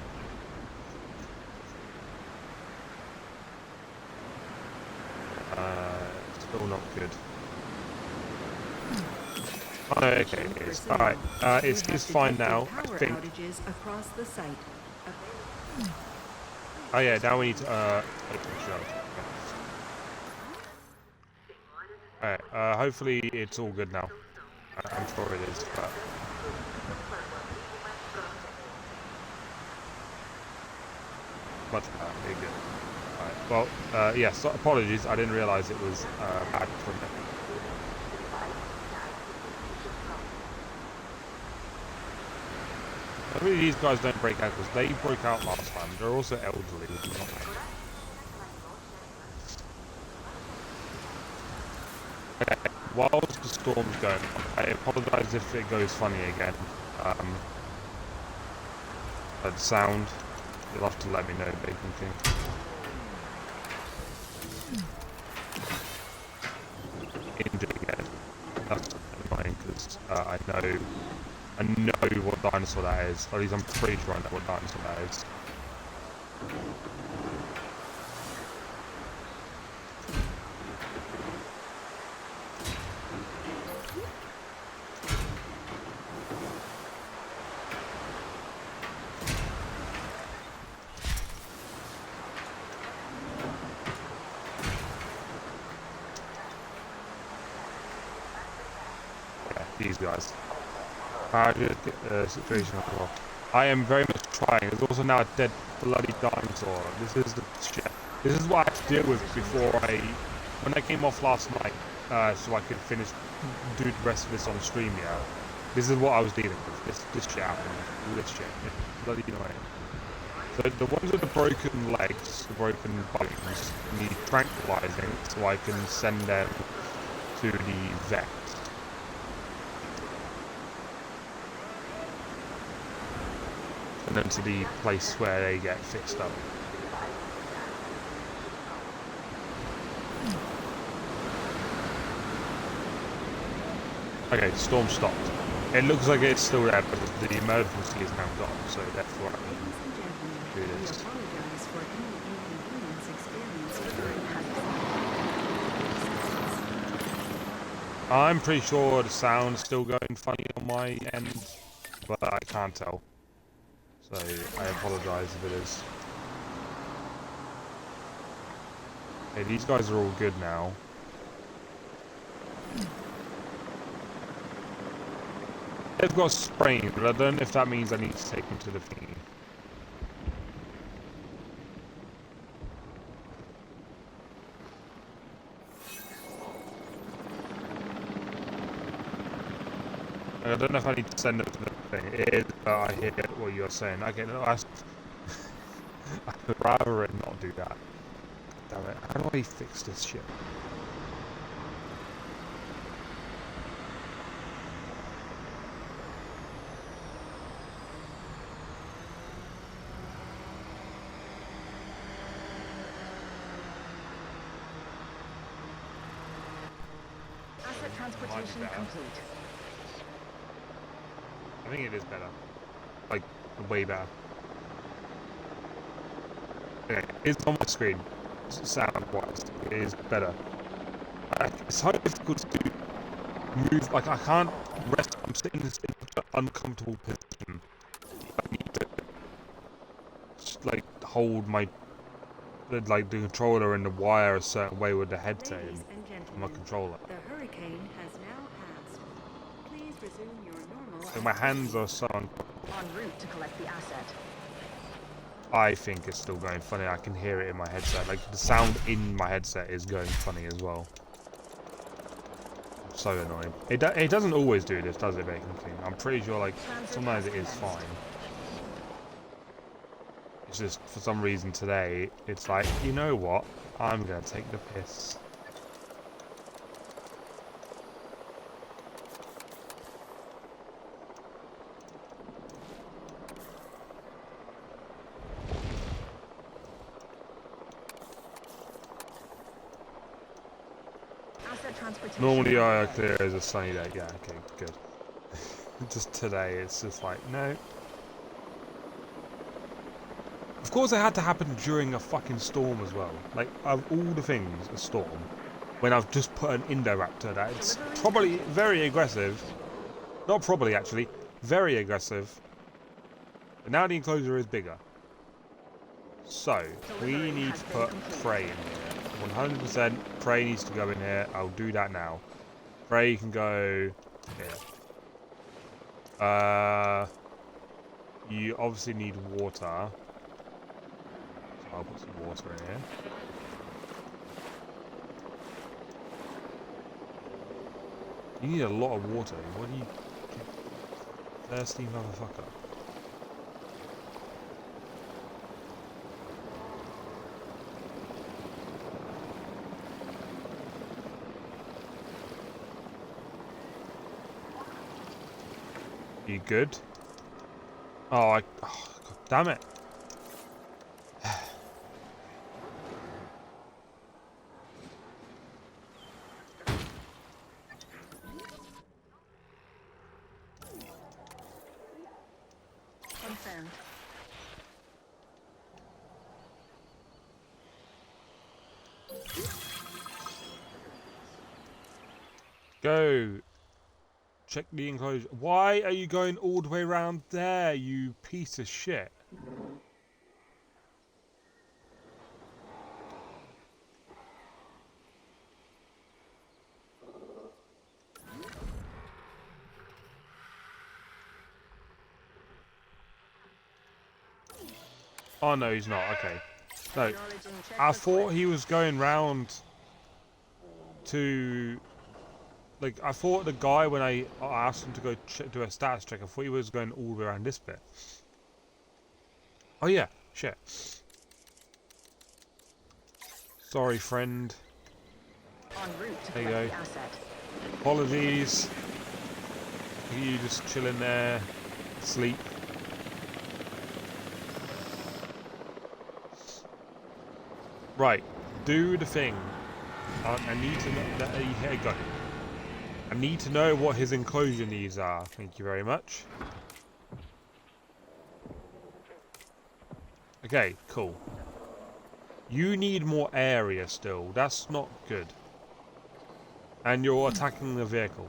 S1: Still not good. Oh no, okay, it is. Alright, it's fine now, I think.
S4: Across the site.
S1: Oh yeah, now we need to, open the show. Alright, hopefully it's all good now. I'm sure it is, but... Much better, very good. Alright, well, yeah, so apologies, I didn't realise it was, bad for me. Hopefully these guys don't break out, because they broke out last time. They're also elderly, which is not nice. Okay, whilst the storm's going on, I apologise if it goes funny again. That sound, you'll have to let me know, Bacon King. Injured again. That's annoying, because I know what dinosaur that is. Or at least I'm pretty sure I know what dinosaur that is. Yeah, these guys. Situation as well. I am very much trying. There's also now a dead bloody dinosaur. This is the shit. This is what I had to deal with when I came off last night, so I could do the rest of this on stream. Yeah, this is what I was dealing with. This shit happened. This shit. It's bloody annoying. So the ones with the broken legs, the broken bones, need tranquilizing so I can send them to the vet. And then to the place where they get fixed up. Okay, storm stopped. It looks like it's still there, but the emergency is now gone, so therefore I can do this. I'm pretty sure the sound's still going funny on my end, but I can't tell. So, I apologise if it is. Okay, these guys are all good now. They've got sprained, but I don't know if that means I need to take them to the thingy. I don't know if I need to send them to the thing. It is, but I hear what you're saying. Okay, no, I would rather it not do that. Damn it. How do I fix this shit?
S4: Asset transportation complete.
S1: I think it is better. Like, way better. Okay, it's on my screen. Sound-wise, it is better. It's so difficult to move. Like, I can't rest. I'm sitting in such an uncomfortable position. I need to just, like, hold my the controller and the wire a certain way with the headset and my controller.
S4: The hurricane has now passed. Please resume your normal.
S1: So my hands are so
S4: en route to collect the asset.
S1: I think it's still going funny. I can hear it in my headset. Like, the sound in my headset is going funny as well. So annoying. It doesn't always do this, does it, Bacon King? I'm pretty sure, like, sometimes it is fine. It's just, for some reason today, it's like, you know what? I'm gonna take the piss. Normally I clear as a sunny day. Yeah, okay, good. Just today, it's just like, no. Of course it had to happen during a fucking storm as well. Like, of all the things, a storm. When I've just put an Indoraptor that it's probably very aggressive. Not probably, actually. Very aggressive. But now the enclosure is bigger. So, we need to put prey in here. 100% prey needs to go in here. I'll do that now. Prey can go here. You obviously need water. So I'll put some water in here. You need a lot of water. What do you... Thirsty motherfucker. You good? Oh, God damn it.
S4: Confirmed.
S1: Go. Check the enclosure. Why are you going all the way around there, you piece of shit? Oh no, he's not. Okay. No, I thought he was going round to... Like, I thought the guy, when I asked him to go do a status check, I thought he was going all the way around this bit. Oh yeah, shit. Sorry, friend.
S4: En route to
S1: There you
S4: collect
S1: go.
S4: the asset.
S1: Apologies. You just chilling there, sleep. Right, do the thing. I need to know. Here you go. I need to know what his enclosure needs are. Thank you very much. Okay, cool. You need more area still. That's not good. And you're attacking the vehicle.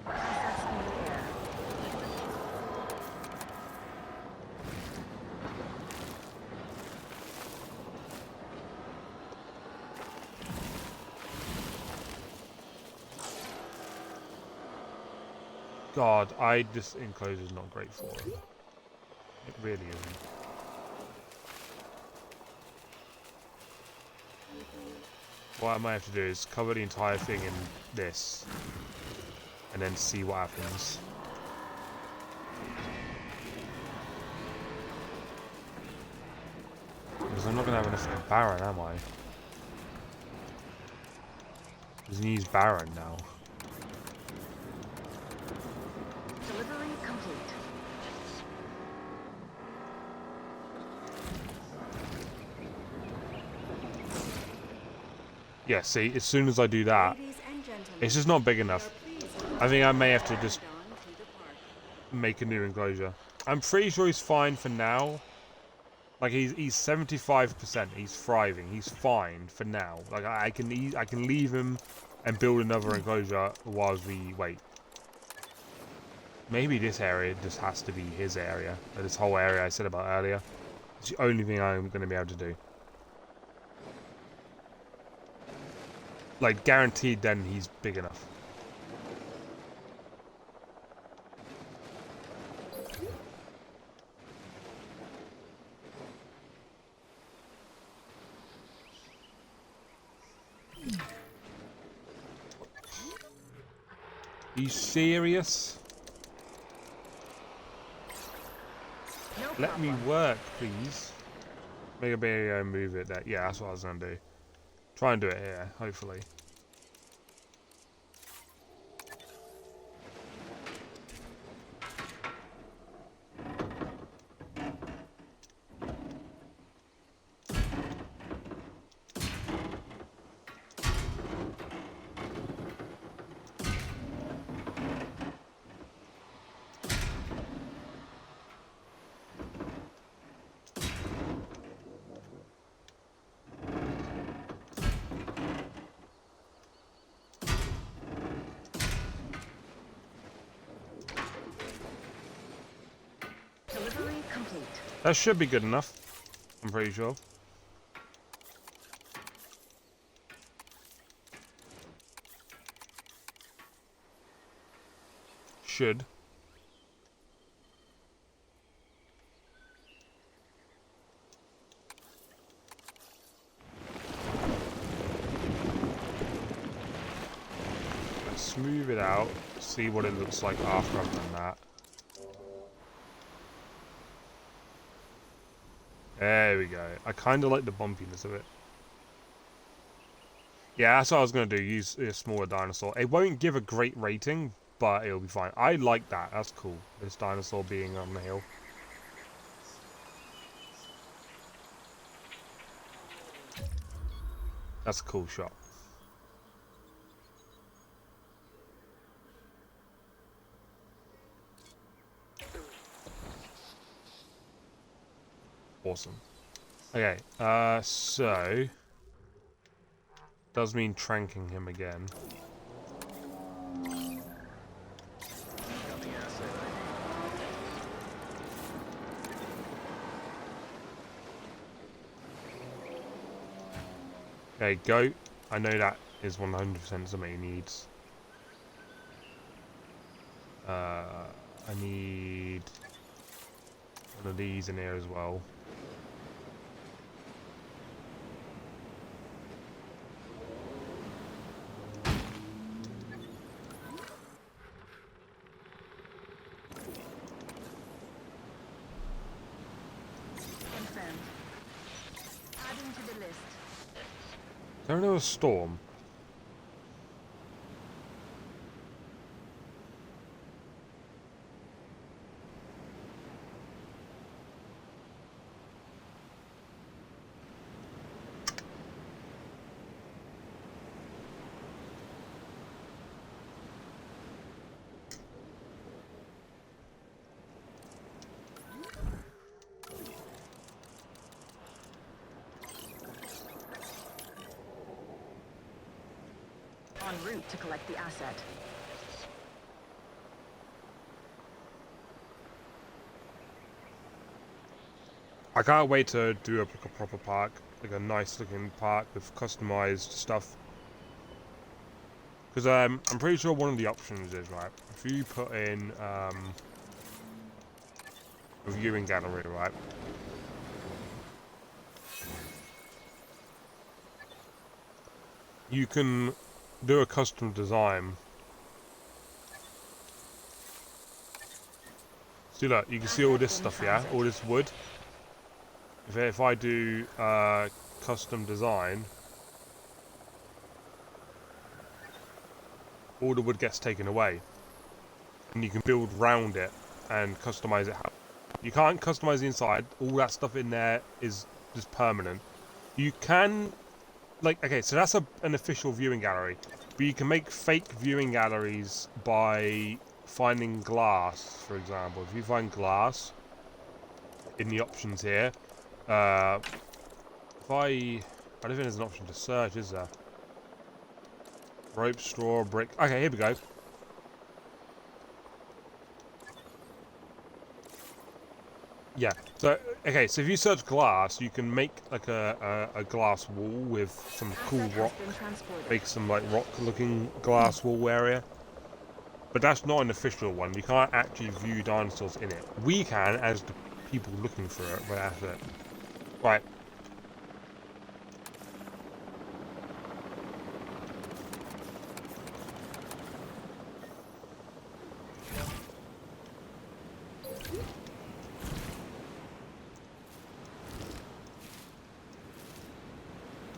S4: Assets in the air.
S1: God, this enclosure is not great for him. It really isn't. What I might have to do is cover the entire thing in this, and then see what happens. Because I'm not going to have enough Baron, am I? Because he needs Baron now.
S4: Delivery complete.
S1: Yeah, see, as soon as I do that,
S4: Ladies and gentlemen,
S1: it's just not big enough. I think I may have to just
S4: on to the park.
S1: make a new enclosure. I'm pretty sure he's fine for now. Like he's 75%. He's thriving. He's fine for now. Like I can leave him and build another enclosure whilst we wait. Maybe this area just has to be his area. This whole area I said about earlier. It's the only thing I'm going to be able to do. Like guaranteed then he's big enough. Are you serious?
S4: No
S1: Let me
S4: problem.
S1: work, please. Maybe I move it there. Yeah, that's what I was going to do. Try and do it here, hopefully.
S4: Delivery complete.
S1: That should be good enough. I'm pretty sure. Should. Let's smooth it out, see what it looks like after I've done that. There we go. I kind of like the bumpiness of it. Yeah, that's what I was going to do, use a smaller dinosaur. It won't give a great rating, but it'll be fine. I like that. That's cool. This dinosaur being on the hill. That's a cool shot. Awesome. Okay, so... does mean tranking him again. Okay, goat. I know that is 100% something he needs. I need one of these in here as well.
S4: Confirmed. Adding to the list.
S1: Is there another storm?
S4: En route to collect the asset.
S1: I can't wait to do a proper park, like a nice looking park with customized stuff. Because I'm pretty sure one of the options is, right, if you put in a viewing gallery, right, you can do a custom design. See, look, you can see all this stuff, yeah, all this wood. If I do custom design, all the wood gets taken away, and you can build round it and customize it. You can't customize the inside. All that stuff in there is just permanent. You can, like, okay, so that's an official viewing gallery, but you can make fake viewing galleries by finding glass, for example. If you find glass in the options here, I don't think there's an option to search, is there? Rope, straw, brick. Okay, here we go. Yeah. So, okay, so if you search glass, you can make like a glass wall with some cool rock. Make some like rock-looking glass wall area. But that's not an official one. You can't actually view dinosaurs in it. We can, as the people looking for it, but that's it. Right.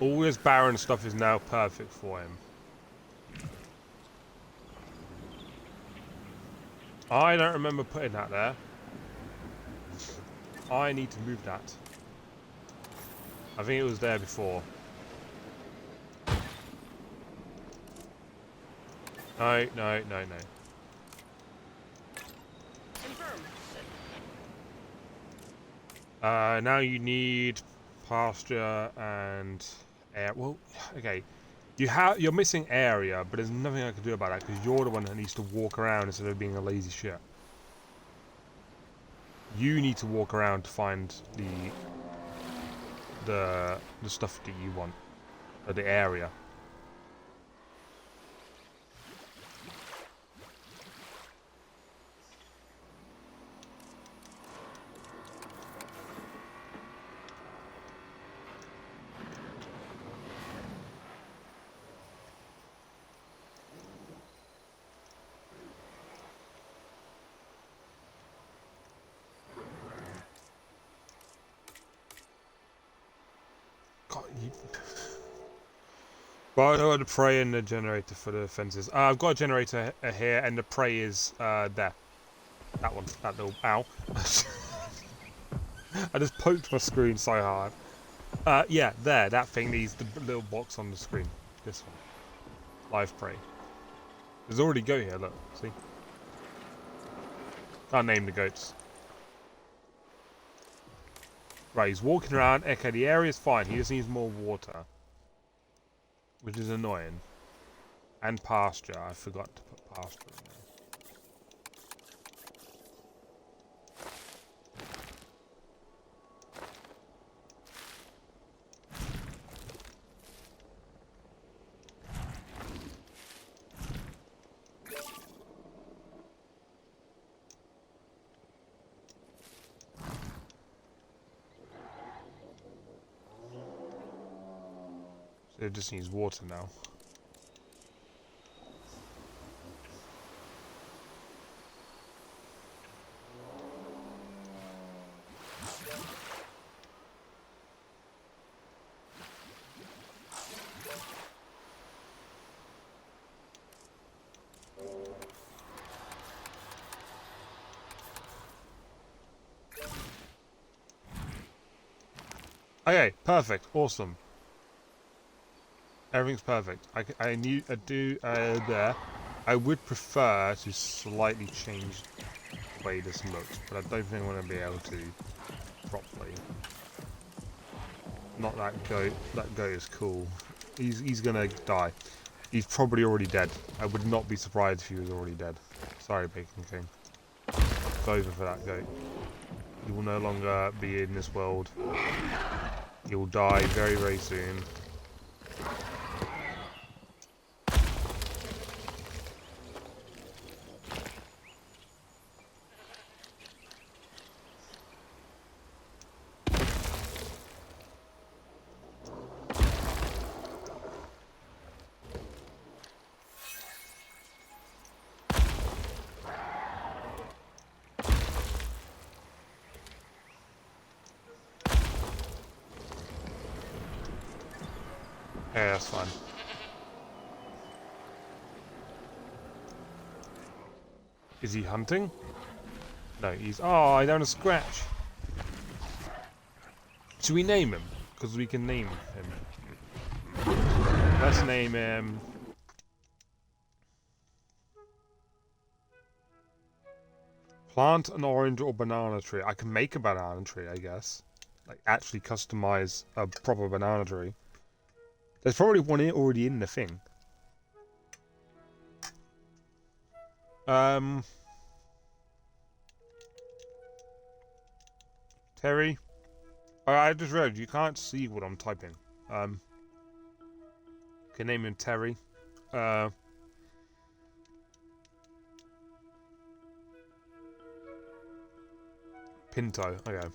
S1: All this barren stuff is now perfect for him. I don't remember putting that there. I need to move that. I think it was there before. No, no, no, no. Now you need pasture and air. Well, okay. You're missing area, but there's nothing I can do about that because you're the one that needs to walk around instead of being a lazy shit. You need to walk around to find the stuff that you want, or the area. God, well, I know the prey and the generator for the fences. I've got a generator here, and the prey is there. That one. That little. Ow. I just poked my screen so hard. Yeah, there. That thing needs the little box on the screen. This one. Live prey. There's already a goat here, look. See? Can't name the goats. Right, he's walking around. Okay, the area's fine. He just needs more water. Which is annoying. And pasture. I forgot to put pasture in there. So it just needs water now. Okay, perfect, awesome. Everything's perfect. There. I would prefer to slightly change the way this looks, but I don't think I'm going to be able to properly. Not that goat. That goat is cool. He's going to die. He's probably already dead. I would not be surprised if he was already dead. Sorry, Bacon King. It's over for that goat. He will no longer be in this world. He will die very, very soon. Yeah, that's fine. Is he hunting? No, he's... Oh, I don't want to scratch. Should we name him? Because we can name him. Let's name him... Plant an orange or banana tree. I can make a banana tree, I guess. Like, actually customize a proper banana tree. There's probably one already in the thing. Terry? I just read you can't see what I'm typing. Can name him Terry. Pinto. Okay.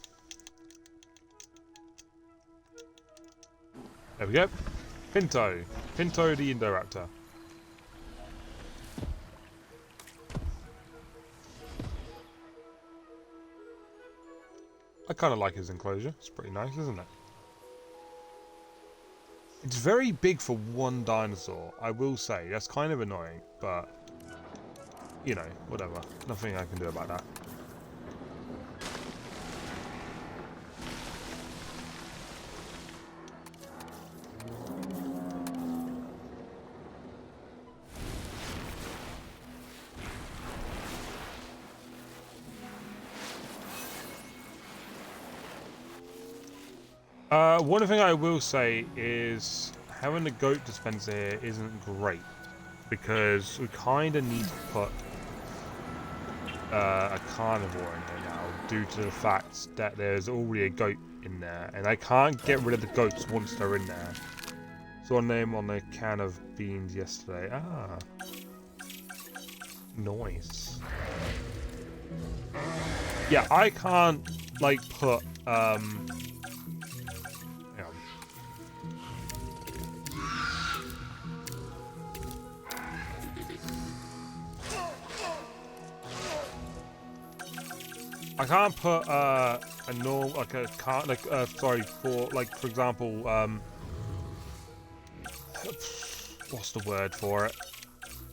S1: There we go. Pinto. Pinto the Indoraptor. I kind of like his enclosure. It's pretty nice, isn't it? It's very big for one dinosaur, I will say. That's kind of annoying, but... You know, whatever. Nothing I can do about that. One thing I will say is having the goat dispenser here isn't great because we kind of need to put a carnivore in here now due to the fact that there's already a goat in there, and I can't get rid of the goats once they're in there. Saw a name on a can of beans yesterday. Ah, nice. Yeah, I can't like put hang on. I can't put a normal like a can't like sorry for like for example what's the word for it?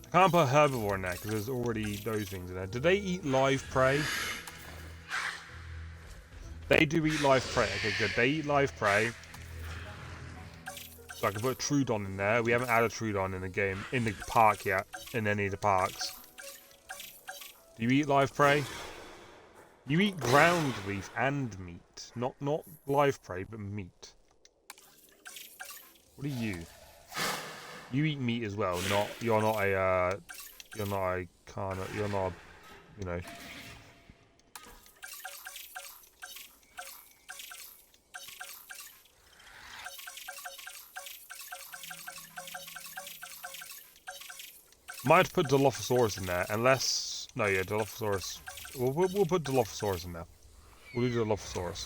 S1: I can't put herbivore in there because there's already those things in there. Do they eat live prey? They do eat live prey. Okay, good. They eat live prey. So I can put Trudon in there. We haven't added Trudon in the game, in the park yet, in any of the parks. Do you eat live prey? You eat ground beef and meat. Not live prey, but meat. What are you? You eat meat as well. You're not a carnivore. You're not, you know. Might put Dilophosaurus in there, unless no, yeah, Dilophosaurus. We'll put Dilophosaurus in there. We'll do Dilophosaurus.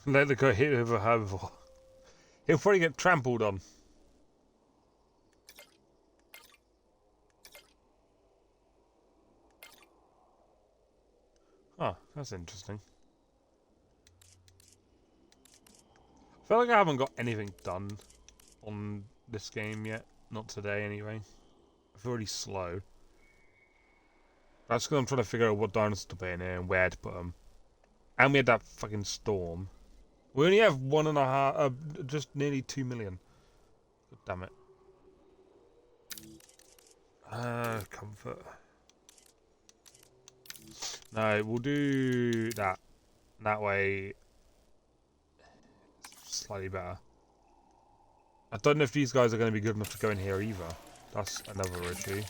S1: Let the go hit with a herbivore. He'll probably get trampled on. Huh, that's interesting. I feel like I haven't got anything done on this game yet. Not today, anyway. I feel really slow. That's because I'm trying to figure out what dinosaurs to put in here and where to put them. And we had that fucking storm. We only have 1.5, just nearly 2 million. God damn it. Comfort. No, we'll do that. That way, it's slightly better. I don't know if these guys are going to be good enough to go in here either. That's another issue.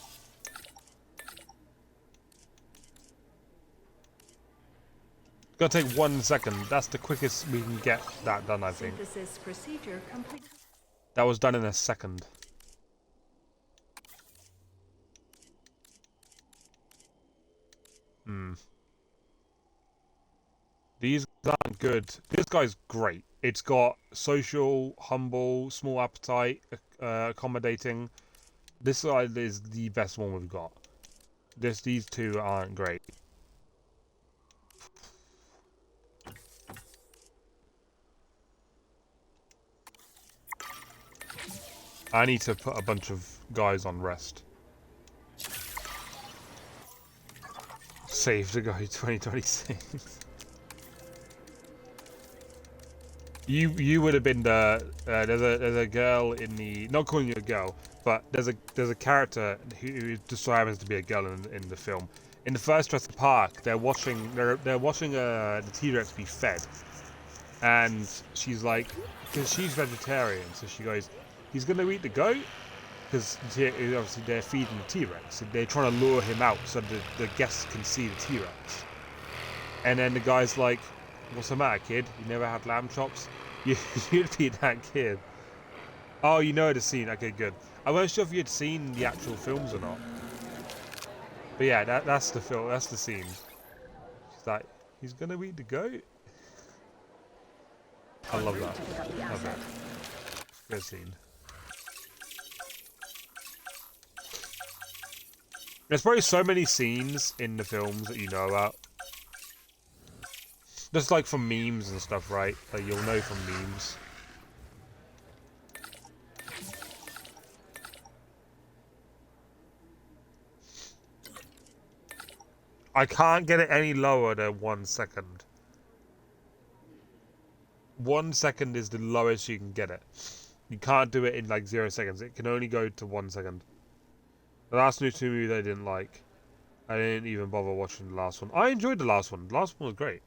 S1: It's going to take 1 second. That's the quickest we can get that done, I think.
S4: Synthesis procedure complete.
S1: That was done in a second. These aren't good. This guy's great. It's got social, humble, small appetite, accommodating. This side is the best one we've got. These two aren't great. I need to put a bunch of guys on rest. Save to go 2026. You would have been the there's a girl in the, not calling you a girl, but there's a character who just so happens to be a girl in the film. In the first Jurassic Park, they're watching the T-Rex be fed, and she's like, because she's vegetarian, so she goes, he's gonna eat the goat, because obviously they're feeding the T-Rex. They're trying to lure him out so the guests can see the T-Rex. And then the guy's like, what's the matter, kid? You never had lamb chops? You'd be that kid. Oh, you know the scene. Okay, good. I wasn't sure if you'd seen the actual films or not. But yeah, that's the film. That's the scene. She's like, he's gonna eat the goat? I love that. Love that. Good scene. There's probably so many scenes in the films that you know about. Just like from memes and stuff, right? Like you'll know from memes. I can't get it any lower than 1 second. 1 second is the lowest you can get it. You can't do it in like 0 seconds. It can only go to 1 second. The last new movie they didn't like. I didn't even bother watching the last one. I enjoyed the last one. The last one was great.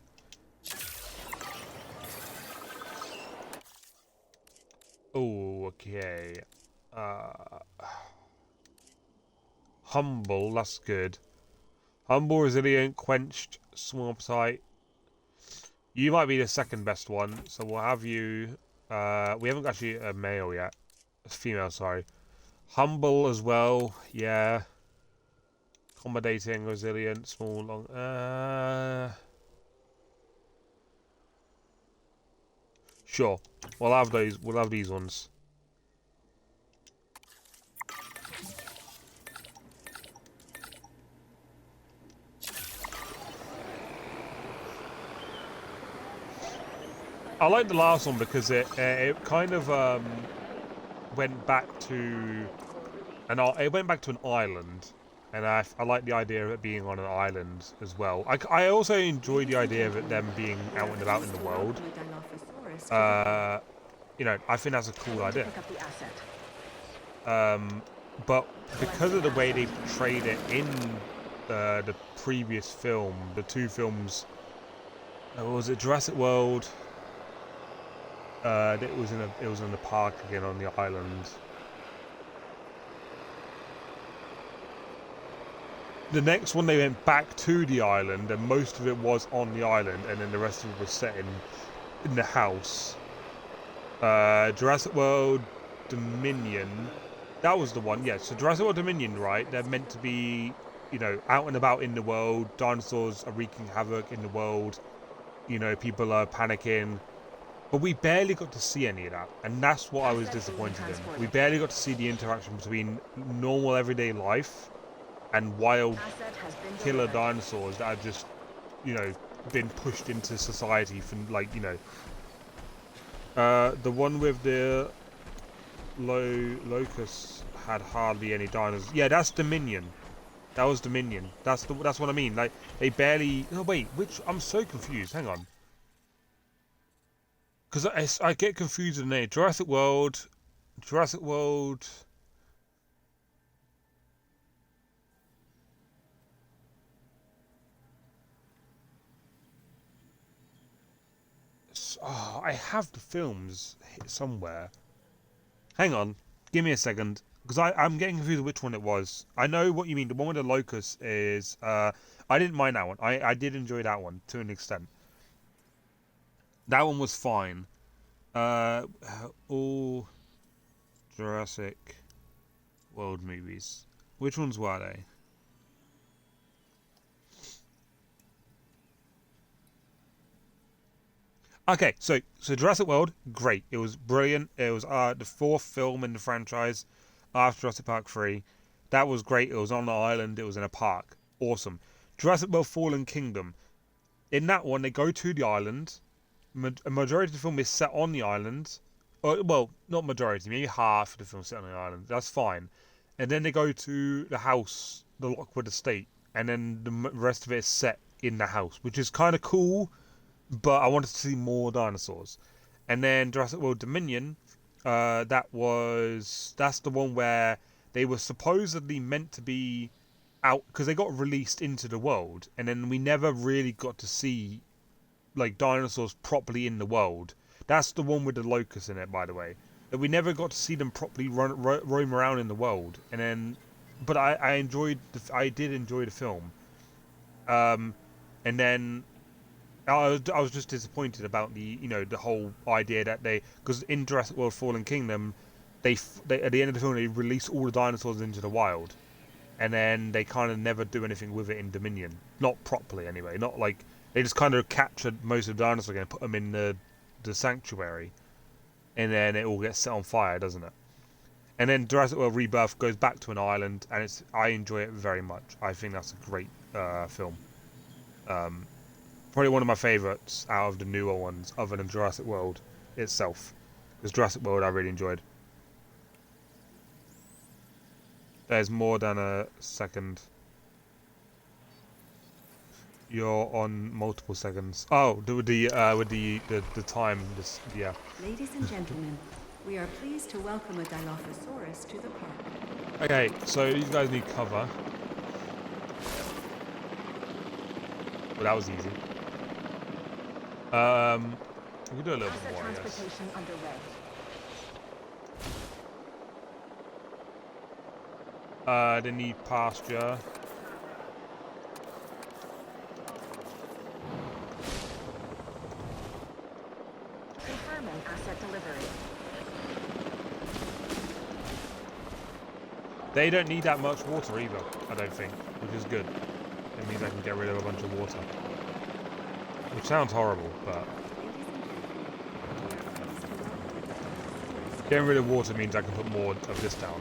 S1: Oh, okay. Humble, that's good. Humble, resilient, quenched, swamp site. You might be the second best one, so we'll have you. We haven't actually a male yet. It's female, sorry. Humble as well, yeah. Accommodating, resilient, small, long. Sure. We'll have those. We'll have these ones. I like the last one because it kind of went back to an island, and I like the idea of it being on an island as well. I also enjoy the idea of it them being out and about in the world. You know, I think that's a cool idea. But because of the way they portrayed it in the previous film, the two films, was it Jurassic World? It was in the park again on the island. The next one they went back to the island, and most of it was on the island, and then the rest of it was set in the house. Jurassic World Dominion, that was the one. Yeah, so Jurassic World Dominion, right? They're meant to be, you know, out and about in the world. Dinosaurs are wreaking havoc in the world. You know, people are panicking. But we barely got to see any of that, and that's what I was disappointed in. We barely got to see the interaction between normal everyday life and wild killer dinosaurs that have just, you know, been pushed into society from, like, you know. The one with the locusts had hardly any dinosaurs. Yeah, that's Dominion. That was Dominion. That's what I mean. Like, they barely. Oh wait, which? I'm so confused. Hang on. Because I get confused with the name. Jurassic World. Oh, I have the films somewhere. Hang on. Give me a second. Because I'm getting confused with which one it was. I know what you mean. The one with the locust is... I didn't mind that one. I did enjoy that one to an extent. That one was fine. All Jurassic World movies. Which ones were they? Okay, so Jurassic World, great. It was brilliant. It was the fourth film in the franchise after Jurassic Park 3. That was great. It was on the island. It was in a park. Awesome. Jurassic World Fallen Kingdom. In that one, they go to the island. A majority of the film is set on the island. Well, not majority. Maybe half of the film is set on the island. That's fine. And then they go to the house, the Lockwood Estate. And then the rest of it is set in the house, which is kind of cool. But I wanted to see more dinosaurs. And then Jurassic World Dominion, that's the one where they were supposedly meant to be out because they got released into the world, and then we never really got to see like dinosaurs properly in the world. That's the one with the locusts in it, by the way. That we never got to see them properly roam around in the world. And then, but I did enjoy the film. And then. I was just disappointed about the whole idea that because in Jurassic World Fallen Kingdom, they at the end of the film they release all the dinosaurs into the wild, and then they kind of never do anything with it in Dominion, not properly anyway. Not like they just kind of captured most of the dinosaurs again, put them in the sanctuary, and then it all gets set on fire, doesn't it? And then Jurassic World Rebirth goes back to an island, and I enjoy it very much. I think that's a great film. Probably one of my favourites out of the newer ones, other than Jurassic World itself. Because Jurassic World I really enjoyed. There's more than a second. You're on multiple seconds. Oh, with the time. Yeah.
S4: Ladies and gentlemen, we are pleased to welcome a Dilophosaurus to the park.
S1: Okay, so you guys need cover. Well, that was easy. We can do a little bit more, I guess.
S4: Transportation underway.
S1: They need pasture.
S4: Confirming asset delivery.
S1: They don't need that much water either, I don't think, which is good. It means I can get rid of a bunch of water. Which sounds horrible, but... Getting rid of water means I can put more of this down,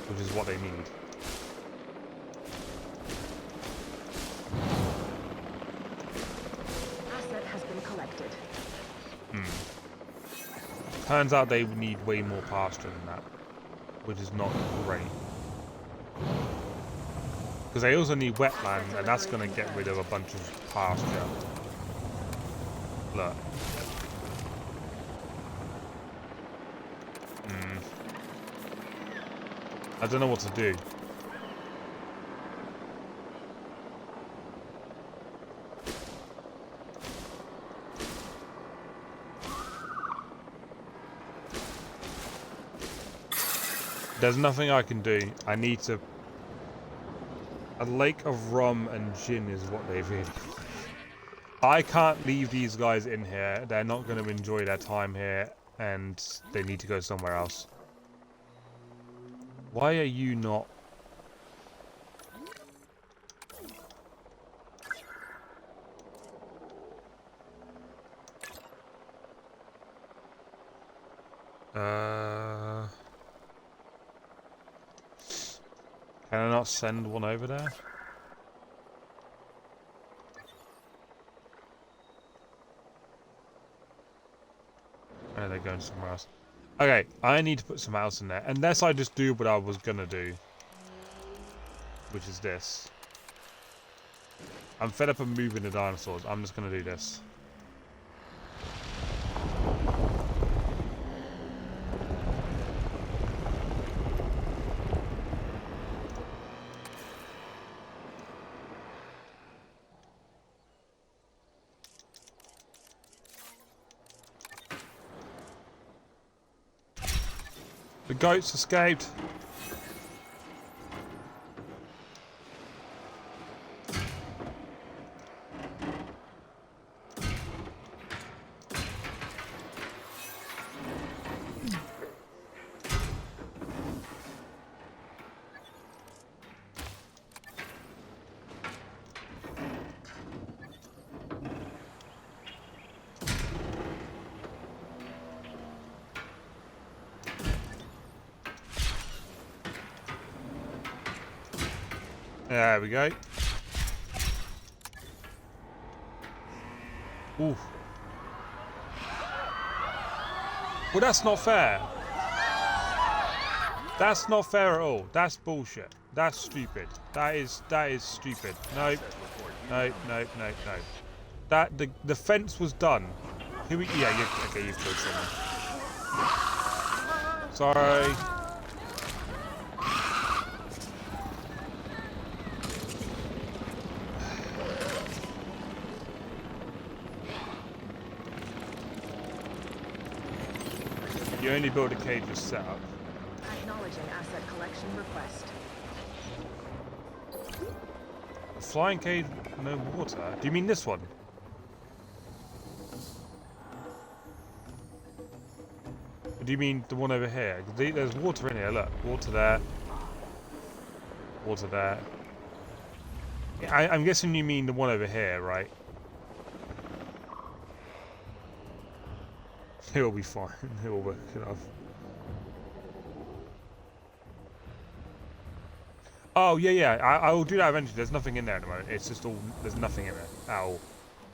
S1: which is what they need.
S4: Asset has been collected.
S1: Turns out they need way more pasture than that, which is not great. Because they also need wetlands, and that's going to get rid of a bunch of pasture. Look. I don't know what to do. There's nothing I can do. I need to... A lake of rum and gin is what they've really... I can't leave these guys in here. They're not going to enjoy their time here, and they need to go somewhere else. Why are you not... Can I not send one over there? Oh, they're going somewhere else. Okay, I need to put some else in there. Unless I just do what I was gonna do. Which is this. I'm fed up of moving the dinosaurs. I'm just gonna do this. The goats escaped. There we go. Ooh. Well, that's not fair. That's not fair at all. That's bullshit. That's stupid. That is stupid. Nope. Nope. Nope. Nope. Nope. That the fence was done. Here we okay. You've killed someone. Sorry. You only build a cage for setup.
S4: Acknowledging asset collection request.
S1: A flying cage, no water. Do you mean this one? Or do you mean the one over here? There's water in here. Look, water there. Water there. I'm guessing you mean the one over here, right? He'll be fine. He'll work it off. Oh, yeah. I will do that eventually. There's nothing in there at the moment. It's just all... There's nothing in there at all.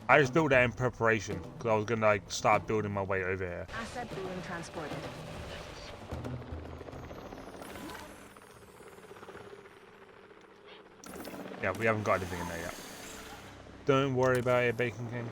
S1: I just built that in preparation because I was going to like start building my way over here.
S4: Asset being transported.
S1: Yeah, we haven't got anything in there yet. Don't worry about it, Bacon King.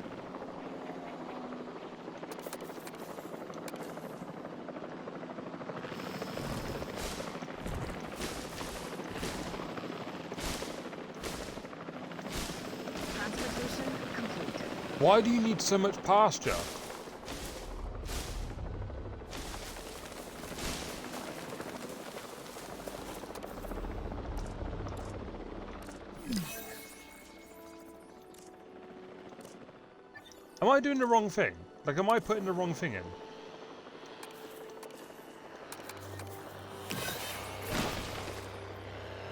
S1: Why do you need so much pasture? Am I doing the wrong thing? Like, am I putting the wrong thing in?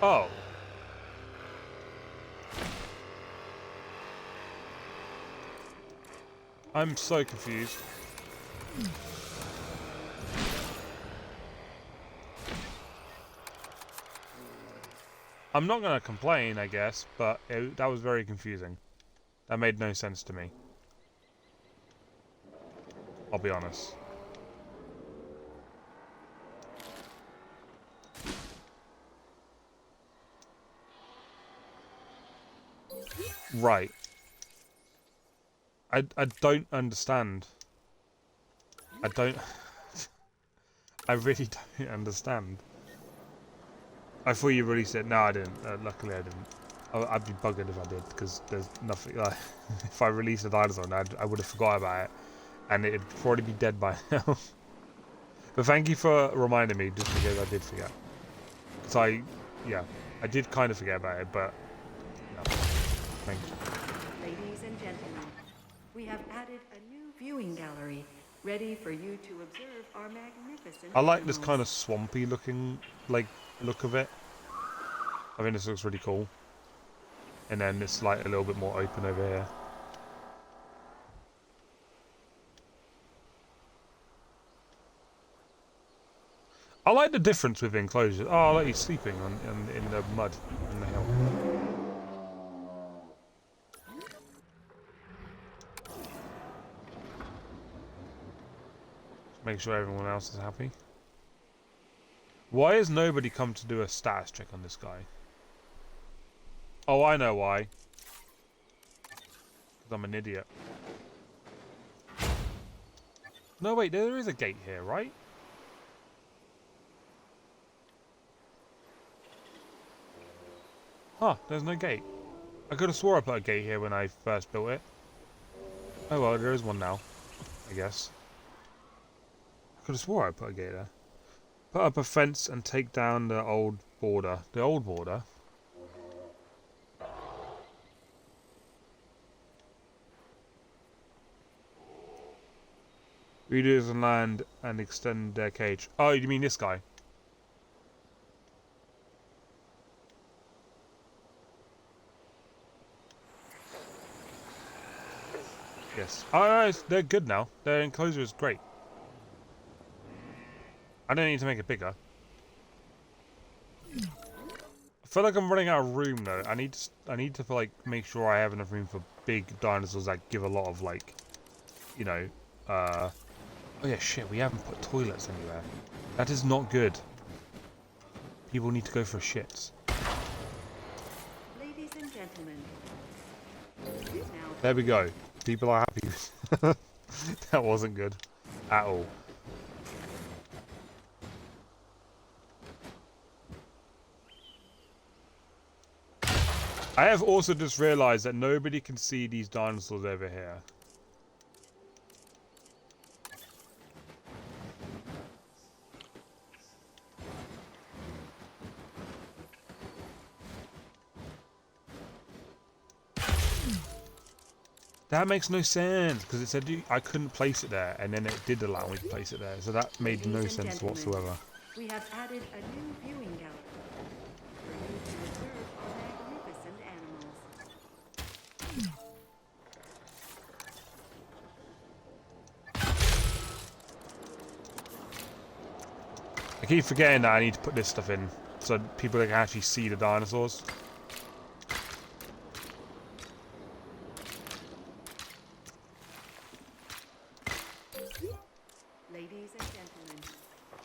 S1: Oh. I'm so confused. I'm not gonna complain, I guess, but that was very confusing. That made no sense to me. I'll be honest. Right. I don't understand. I don't... I really don't understand. I thought you released it. No, I didn't. Luckily I didn't. I'd be buggered if I did, because there's nothing... Like, if I released a dinosaur, I would have forgot about it. And it'd probably be dead by now. But thank you for reminding me, just because I did forget. So I did kind of forget about it, but... No. Thank you.
S4: Ladies and gentlemen, we have added a new viewing gallery, ready for you to observe our magnificent
S1: I like this
S4: animals.
S1: kind of swampy looking, like, look of it. I think this looks really cool. And then it's like a little bit more open over here. I like the difference with enclosures. Oh, I like you sleeping in the mud in the hill. Make sure everyone else is happy. Why has nobody come to do a status check on this guy? Oh, I know why. Because I'm an idiot. No, wait, there is a gate here, right? Huh, there's no gate. I could have swore I put a gate here when I first built it. Oh well, there is one now, I guess. I could have swore I put a gate there. Put up a fence and take down the old border. The old border? Redo the land and extend their cage. Oh, you mean this guy? Yes. Oh, no, they're good now. Their enclosure is great. I don't need to make it bigger. I feel like I'm running out of room though. I need to like make sure I have enough room for big dinosaurs that give a lot of like, you know, oh yeah, shit, we haven't put toilets anywhere. That is not good. People need to go for shits.
S4: Ladies and gentlemen, now
S1: There we go. People are happy. That wasn't good at all. I have also just realized that nobody can see these dinosaurs over here. That makes no sense, because it said I couldn't place it there, and then it did allow me to place it there, so that made no
S4: Ladies and
S1: sense
S4: gentlemen,
S1: whatsoever.
S4: we have added a new viewing gallery for you to observe our magnificent animals.
S1: I keep forgetting that I need to put this stuff in, so people can actually see the dinosaurs.
S4: Ladies and gentlemen,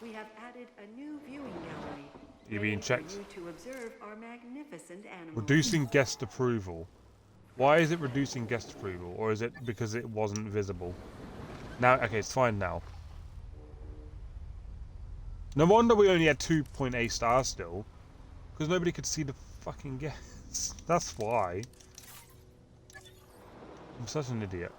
S4: we have added a new viewing gallery.
S1: You being
S4: ready
S1: checked?
S4: for you to observe our magnificent animals.
S1: Reducing guest approval. Why is it reducing guest approval? Or is it because it wasn't visible? Now, okay, it's fine now. No wonder we only had 2.8 stars still. Because nobody could see the fucking guests. That's why. I'm such an idiot.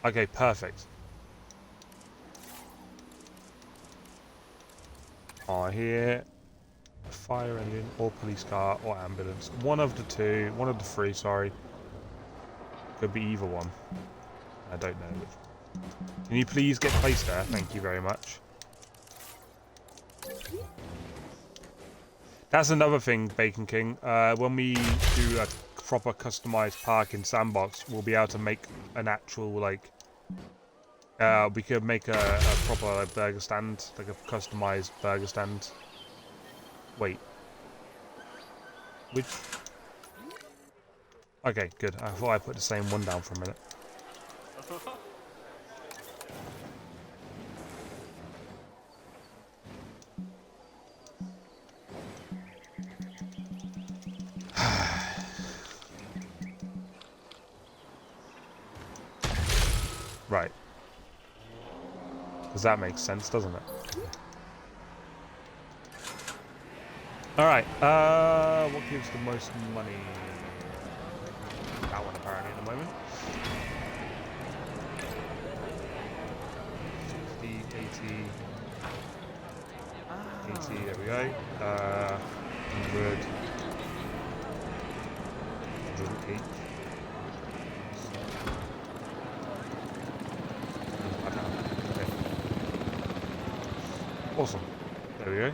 S1: Okay, perfect. I hear a fire engine or police car or ambulance. One of the two, one of the three, sorry. Could be either one. I don't know which. Can you please get placed there? Thank you very much. That's another thing, Bacon King. When we do a proper customized park in Sandbox, we'll be able to make an actual, like... we could make a proper like, burger stand, like a customized burger stand. Wait. Which... Okay, good. I thought I put the same one down for a minute. Right. Because that makes sense, doesn't it? Alright, what gives the most money? That one apparently at the moment. 60, 80, there we go. 100, 108. Okay. Awesome. There we go.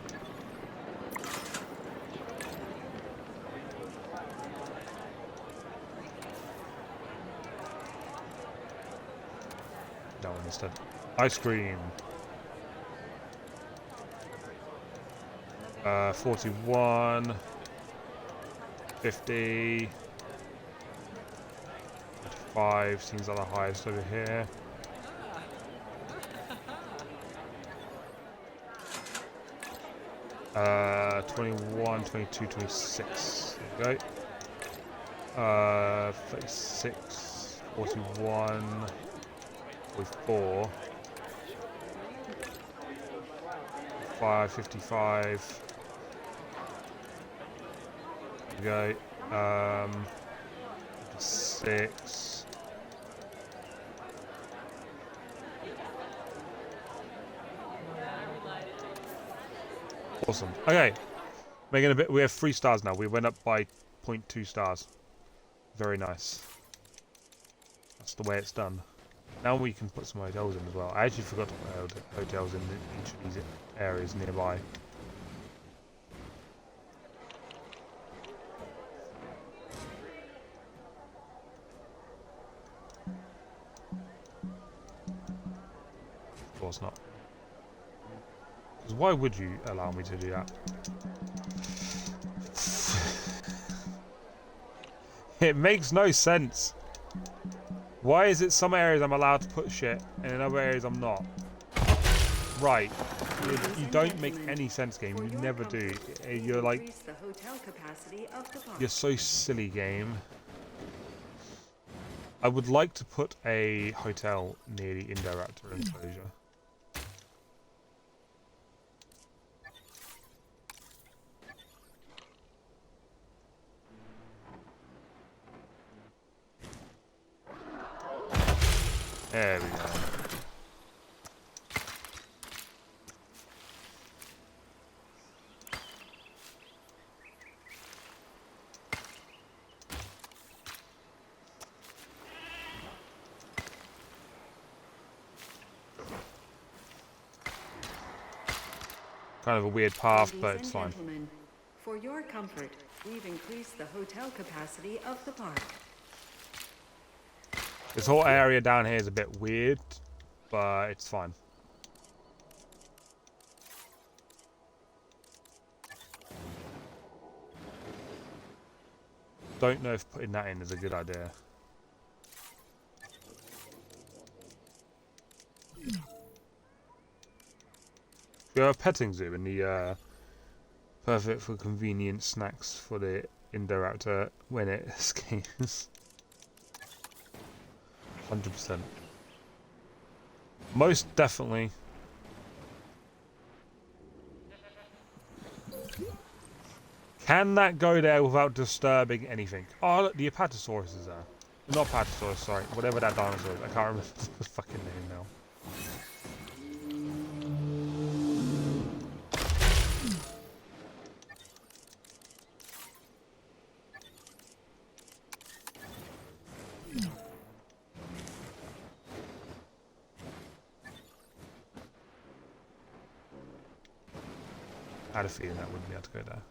S1: That one instead. Ice cream. 41. 50. 5 seems like the highest over here. Uh, 21, 22, 26. There we go. 36, 41, 44, 5, 55. There we go. 6. Awesome. Okay. Making a bit. We have 3 stars now. We went up by 0.2 stars. Very nice. That's the way it's done. Now we can put some hotels in as well. I actually forgot to put hotels in each of these areas nearby. Of course not. Because why would you allow me to do that? It makes no sense. Why is it some areas I'm allowed to put shit and in other areas I'm not? Right. You don't make any sense, game. You never do. You're like... You're so silly, game. I would like to put a hotel near the Indoraptor enclosure. There we go. Kind of a weird path, but it's fine.
S4: For your comfort, we've increased the hotel capacity of the park.
S1: This whole area down here is a bit weird, but it's fine. Don't know if putting that in is a good idea. We have a petting zoo in the perfect for convenient snacks for the Indoraptor when it escapes. 100%. Most definitely. Can that go there without disturbing anything? Oh, look, the Apatosaurus is there. Not Apatosaurus, sorry. Whatever that dinosaur is. I can't remember the fucking name now. I had a feeling that wouldn't be able to go there.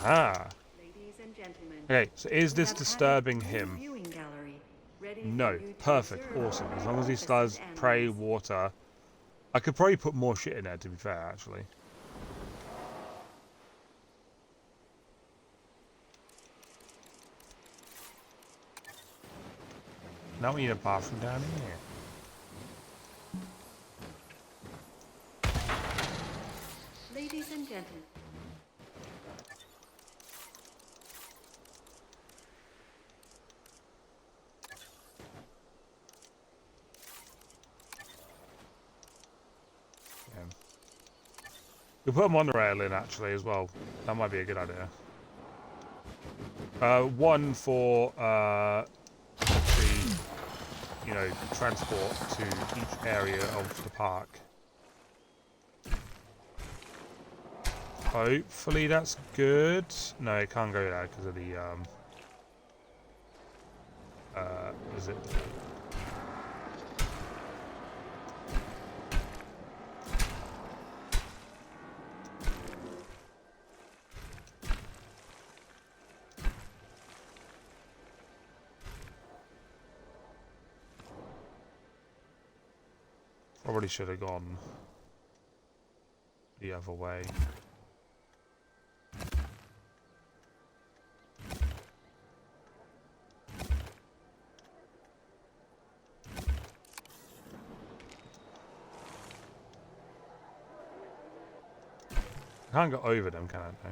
S1: Ah.
S4: Ladies and gentlemen,
S1: Okay, so is
S4: we
S1: this
S4: have
S1: disturbing
S4: added a
S1: him?
S4: viewing gallery ready for
S1: No.
S4: you to
S1: Perfect.
S4: observe
S1: Awesome.
S4: our
S1: As long as he
S4: magnificent
S1: does prey,
S4: animals.
S1: water. I could probably put more shit in there, to be fair, actually. Now we need a bathroom down here.
S4: Ladies and gentlemen,
S1: Yeah. We'll put a monorail in, actually, as well. That might be a good idea. One for, obviously, you know, transport to each area of the park. Hopefully that's good. No, it can't go there because of the, is it? Probably should have gone the other way. I can't go over them, can I? No.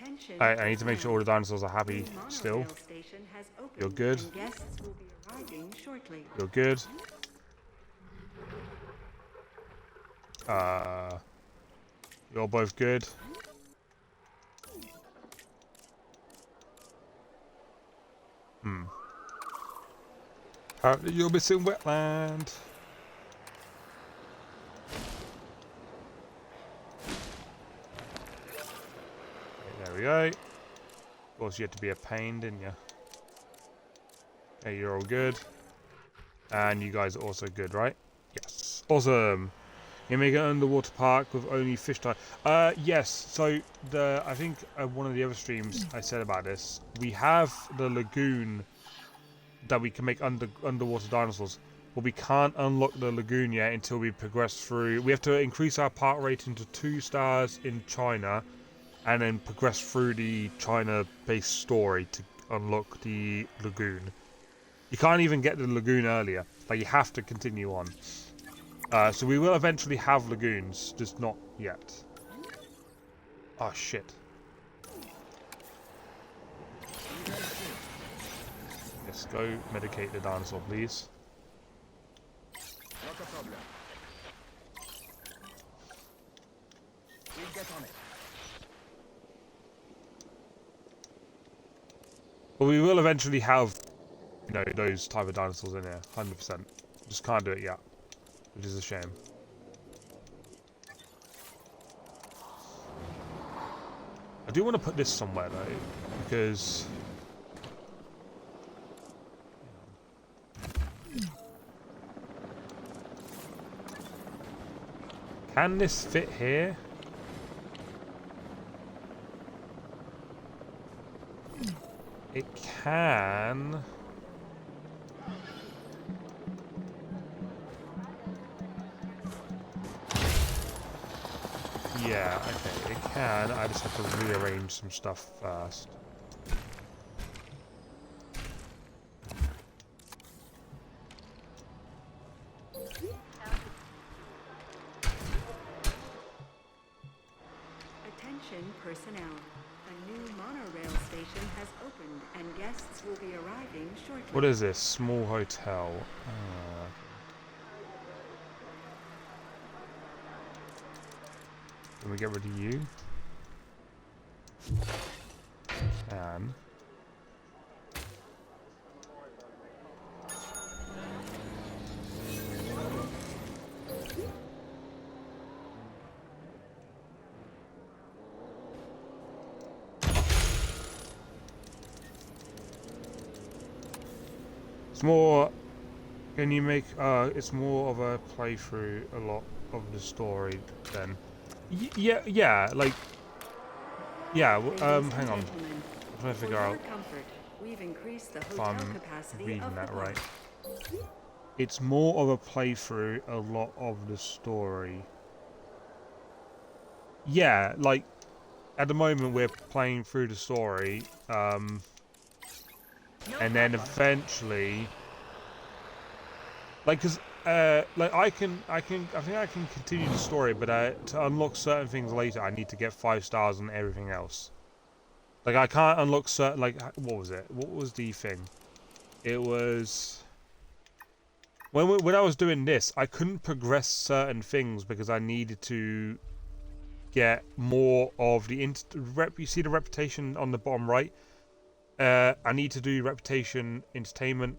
S4: attention.
S1: I need to make sure all the dinosaurs are happy
S4: The monorail
S1: still.
S4: station has opened
S1: You're good.
S4: and guests will be arriving shortly.
S1: You're good. You're both good. Apparently you're missing wetland. Okay, there we go. Of course you had to be a pain, didn't you? Okay, you're all good. And you guys are also good, right? Yes. Awesome. You make an underwater park with only fish type. Yes. So I think one of the other streams I said about this. We have the lagoon that we can make underwater dinosaurs, but we can't unlock the lagoon yet until we progress through. We have to increase our park rating to 2 stars in China, and then progress through the China-based story to unlock the lagoon. You can't even get the lagoon earlier. Like, you have to continue on. So we will eventually have lagoons, just not yet. Oh, shit. Yes, go medicate the dinosaur, please.
S5: Not a problem. We'll get on it.
S1: But we will eventually have, you know, those type of dinosaurs in here, 100%. Just can't do it yet, which is a shame. I do want to put this somewhere though, because can this fit here? It can. Yeah, okay, it can. I just have to rearrange some stuff first.
S4: Attention personnel. A new monorail station has opened and guests will be arriving shortly.
S1: What is this? Small hotel. Can we get rid of you? Can. It's more. Can you make? It's more of a playthrough. A lot of the story then. Yeah, like. Yeah. Hang on. I'm trying to figure out
S4: We've increased the
S1: if
S4: hotel
S1: I'm
S4: capacity
S1: reading
S4: of the
S1: that right.
S4: park.
S1: It's more of a playthrough. A lot of the story. Yeah, like. At the moment, we're playing through the story. And then eventually, like, like I think I can continue the story, but to unlock certain things later, I need to get 5 stars on everything else. Like, I can't unlock certain, like, what was it? What was the thing? It was when I was doing this, I couldn't progress certain things because I needed to get more of the you see the reputation on the bottom right. I need to do reputation, entertainment,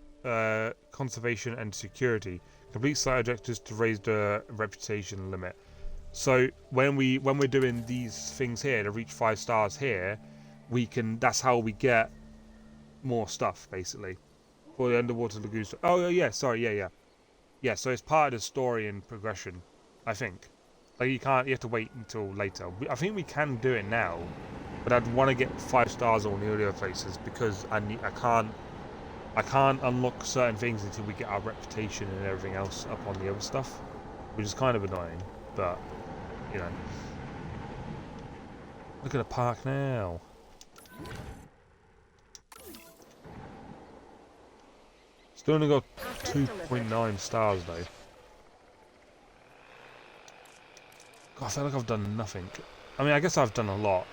S1: conservation, and security. Complete site objectives to raise the reputation limit. So when we're doing these things here to reach 5 stars here, we can. That's how we get more stuff basically for the underwater lagoon. Oh yeah, sorry, yeah. So it's part of the story and progression, I think. Like you have to wait until later. I think we can do it now. But I'd want to get 5 stars on the other places because I can't unlock certain things until we get our reputation and everything else up on the other stuff, which is kind of annoying. But you know, look at the park now. Still only got 2.9 stars though. God, I feel like I've done nothing. I mean, I guess I've done a lot.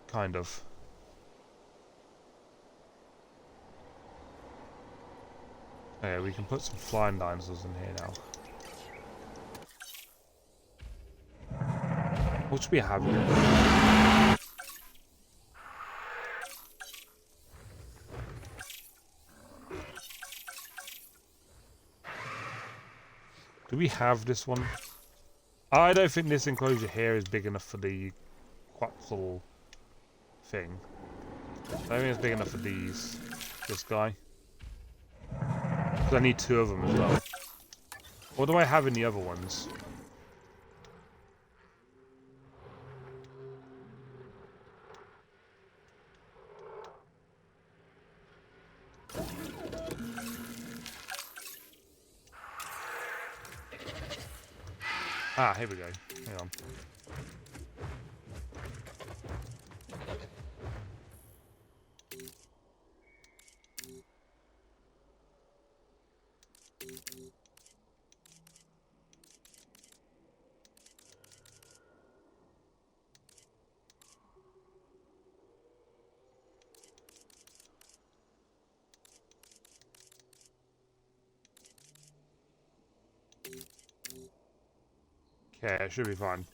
S1: Kind of. Okay, we can put some flying dinosaurs in here now. What should we have here? Do we have this one? I don't think this enclosure here is big enough for the Quetzal thing. I don't think it's big enough for these. This guy. Because I need 2 of them as well. What do I have in the other ones? Ah, here we go. Hang on. Okay, it should be fine.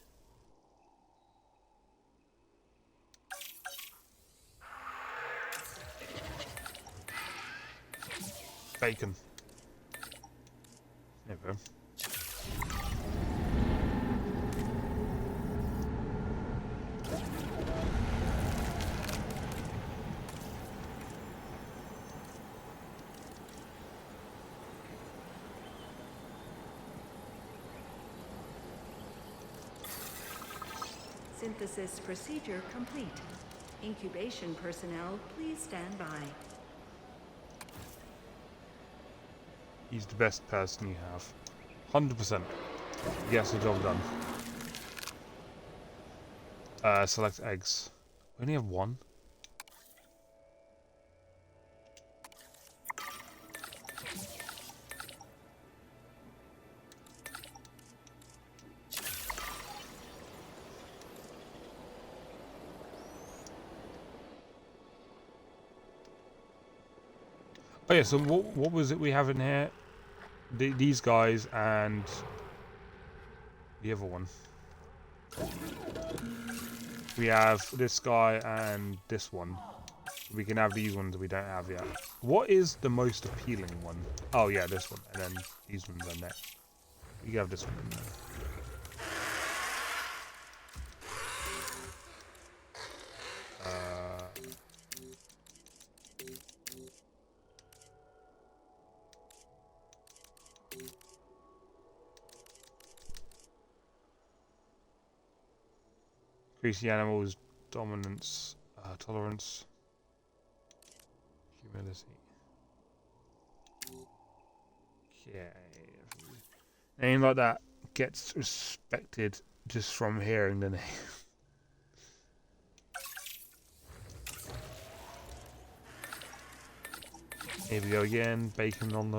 S1: Bacon. There we go.
S4: Synthesis procedure complete. Incubation personnel, please stand by.
S1: He's the best person you have. 100%. Gets the job done. Select eggs. We only have one. Oh yeah, so what was it we have in here? These guys and the other one. We have this guy and this one. We can have these ones we don't have yet. What is the most appealing one? Oh yeah, this one. And then these ones are next. We can have this one in there. Increase the animal's dominance, tolerance, humility. Okay. Name like that gets respected just from hearing the name. Here we go again, bacon on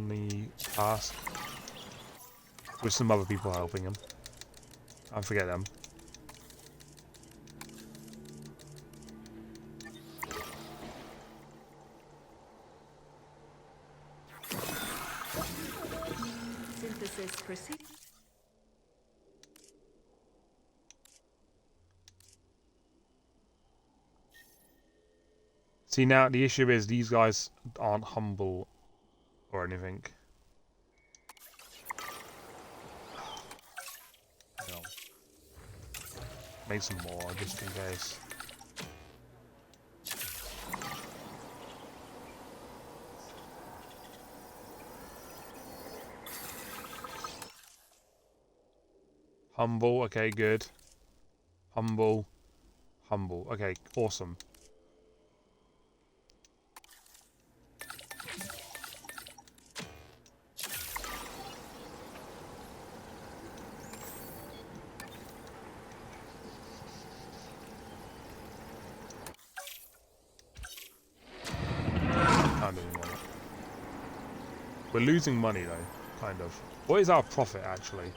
S1: the task. With some other people helping him. I forget them.
S4: Synthesis procedure.
S1: See, now the issue is these guys aren't humble or anything. No. Make some more just in case. Humble, okay, good. Humble. Humble, okay, awesome. Can't do any more. We're losing money though, kind of. What is our profit actually?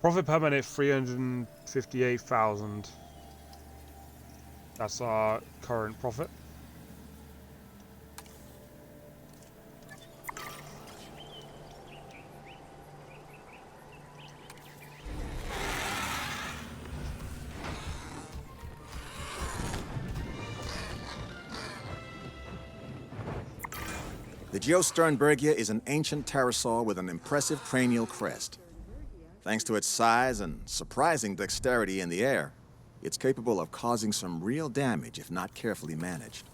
S1: Profit per minute 358,000. That's our current profit.
S5: The Geosternbergia is an ancient pterosaur with an impressive cranial crest. Thanks to its size and surprising dexterity in the air, it's capable of causing some real damage if not carefully managed.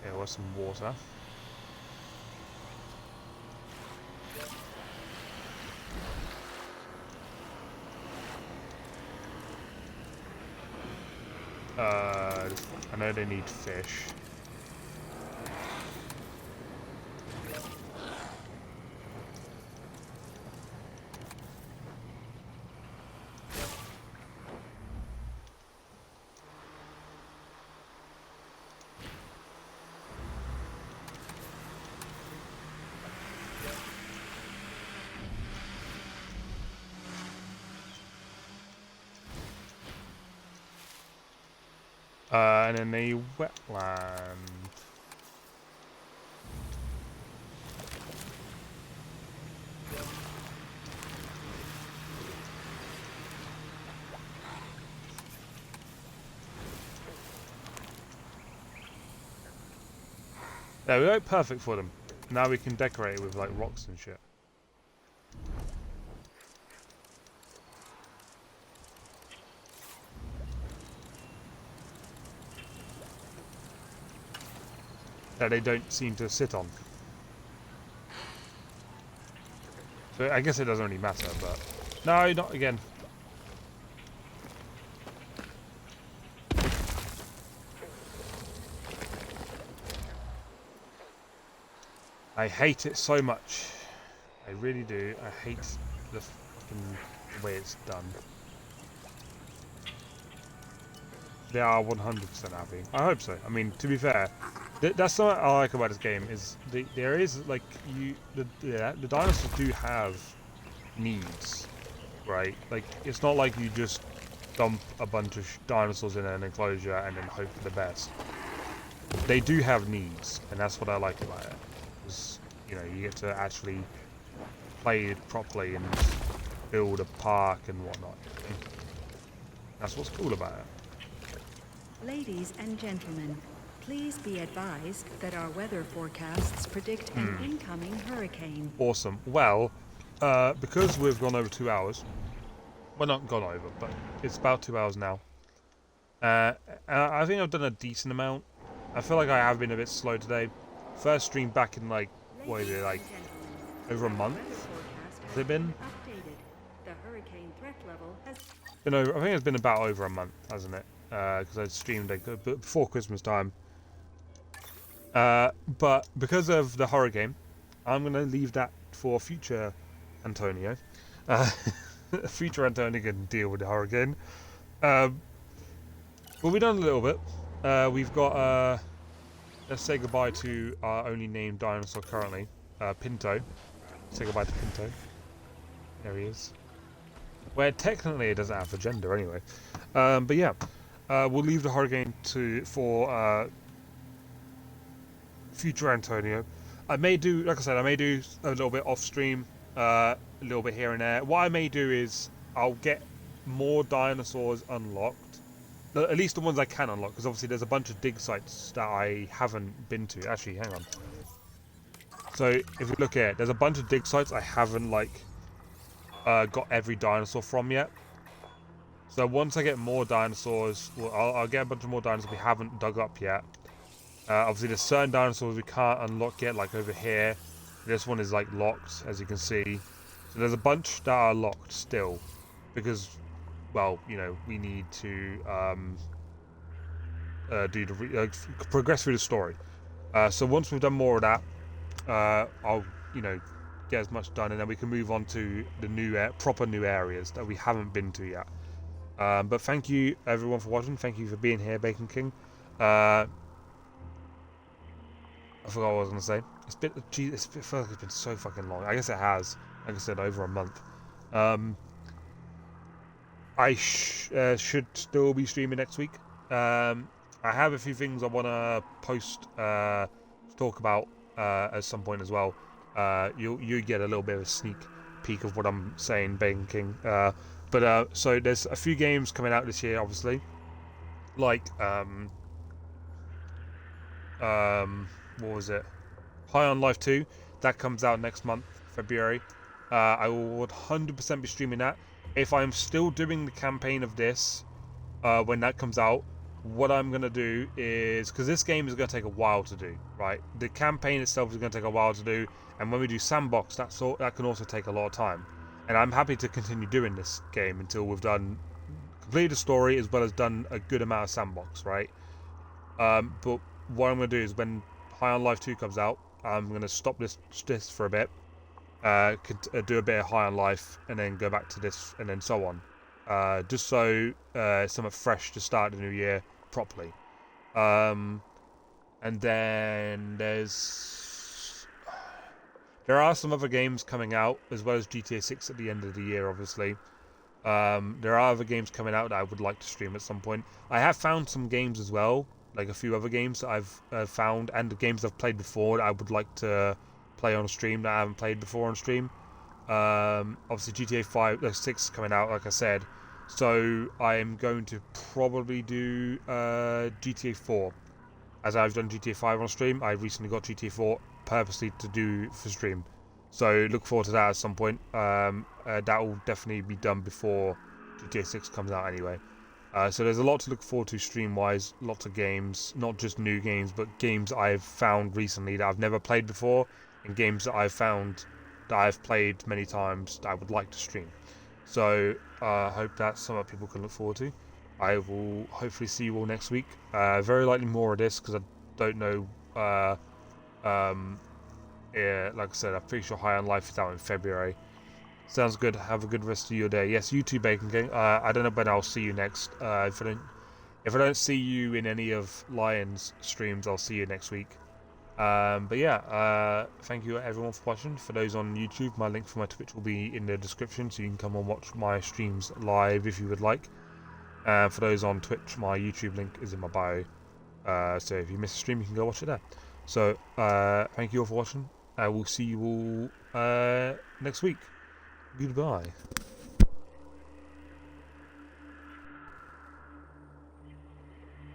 S1: Yeah, what's some water? I know they need fish. And then a wetland. There we go, perfect for them. Now we can decorate it with like rocks and shit. That they don't seem to sit on. So I guess it doesn't really matter, but... No, not again. I hate it so much. I really do. I hate the fucking way it's done. They are 100% happy. I hope so. I mean, to be fair, that's what I like about this game is there is like the dinosaurs do have needs, right? Like it's not like you just dump a bunch of dinosaurs in an enclosure and then hope for the best. They do have needs, and that's what I like about it. Is, you know, you get to actually play it properly and build a park and whatnot. That's what's cool about it.
S4: Ladies and gentlemen, please be advised that our weather forecasts predict an incoming hurricane.
S1: Awesome. Well, because we've gone over 2 hours, well, not gone over, but it's about 2 hours now. I think I've done a decent amount. I feel like I have been a bit slow today. First stream back in like, what is it, like over a month? Has it been?
S4: The hurricane threat level has
S1: Been over. I think it's been about over a month, hasn't it? Because I streamed like, before Christmas time. But because of the horror game, I'm going to leave that for future Antonio. Future Antonio can deal with the horror game. Well, we've done a little bit. We've got... let's say goodbye to our only named dinosaur currently, Pinto. Say goodbye to Pinto. There he is. Where technically it doesn't have a gender anyway. But yeah. We'll leave the horror game for future Antonio. I may do, like I said, I may do a little bit off stream, a little bit here and there. What I may do is I'll get more dinosaurs unlocked, at least the ones I can unlock, because obviously there's a bunch of dig sites that I haven't been to. Actually, hang on. So if you look here, there's a bunch of dig sites I haven't like got every dinosaur from yet. So once I get more dinosaurs, well, I'll get a bunch of more dinosaurs we haven't dug up yet. Obviously, there's certain dinosaurs we can't unlock yet, like over here. This one is like locked, as you can see. So there's a bunch that are locked still, because, well, you know, we need to progress through the story. So once we've done more of that, I'll, you know, get as much done, and then we can move on to the new, proper new areas that we haven't been to yet. But thank you everyone for watching. Thank you for being here, Bacon King. I forgot what I was gonna say. It's been, geez, it feels like it's been so fucking long. I guess it has. Like I said, over a month. I should still be streaming next week. I have a few things I want to post, talk about at some point as well. You get a little bit of a sneak peek of what I'm saying, Bacon King. So there's a few games coming out this year, obviously, like what was it? High on Life 2. That comes out next month, February. I will 100% be streaming that. If I'm still doing the campaign of this when that comes out, what I'm gonna do is, because this game is gonna take a while to do, right? The campaign itself is gonna take a while to do, and when we do sandbox, that can also take a lot of time. And I'm happy to continue doing this game until we've completed the story as well as done a good amount of sandbox, right? But what I'm going to do is when High on Life 2 comes out, I'm going to stop this for a bit, do a bit of High on Life, and then go back to this, and then so on. Just so something fresh to start the new year properly. And then there are some other games coming out, as well as GTA 6 at the end of the year, obviously. There are other games coming out that I would like to stream at some point. I have found some games as well, like a few other games that I've found, and the games I've played before that I would like to play on stream that I haven't played before on stream. Obviously GTA 6 is coming out, like I said. So I am going to probably do GTA 4. as I've done GTA 5 on stream, I recently got GTA 4 purposely to do for stream. So look forward to that at some point. That will definitely be done before GTA 6 comes out anyway. So there's a lot to look forward to stream-wise, lots of games, not just new games, but games I've found recently that I've never played before, and games that I've found that I've played many times that I would like to stream. So I hope that's something people can look forward to. I will hopefully see you all next week. Very likely more of this, because I don't know. Yeah, like I said, I'm pretty sure High on Life is out in February. Sounds good. Have a good rest of your day. Yes, you too, Bacon King. I don't know when I'll see you next. If I don't see you in any of Lion's streams, I'll see you next week. But yeah, thank you everyone for watching. For those on YouTube, my link for my Twitch will be in the description, so you can come and watch my streams live if you would like. For those on Twitch, my YouTube link is in my bio. So if you miss a stream, you can go watch it there. So thank you all for watching. I will see you all next week. Goodbye.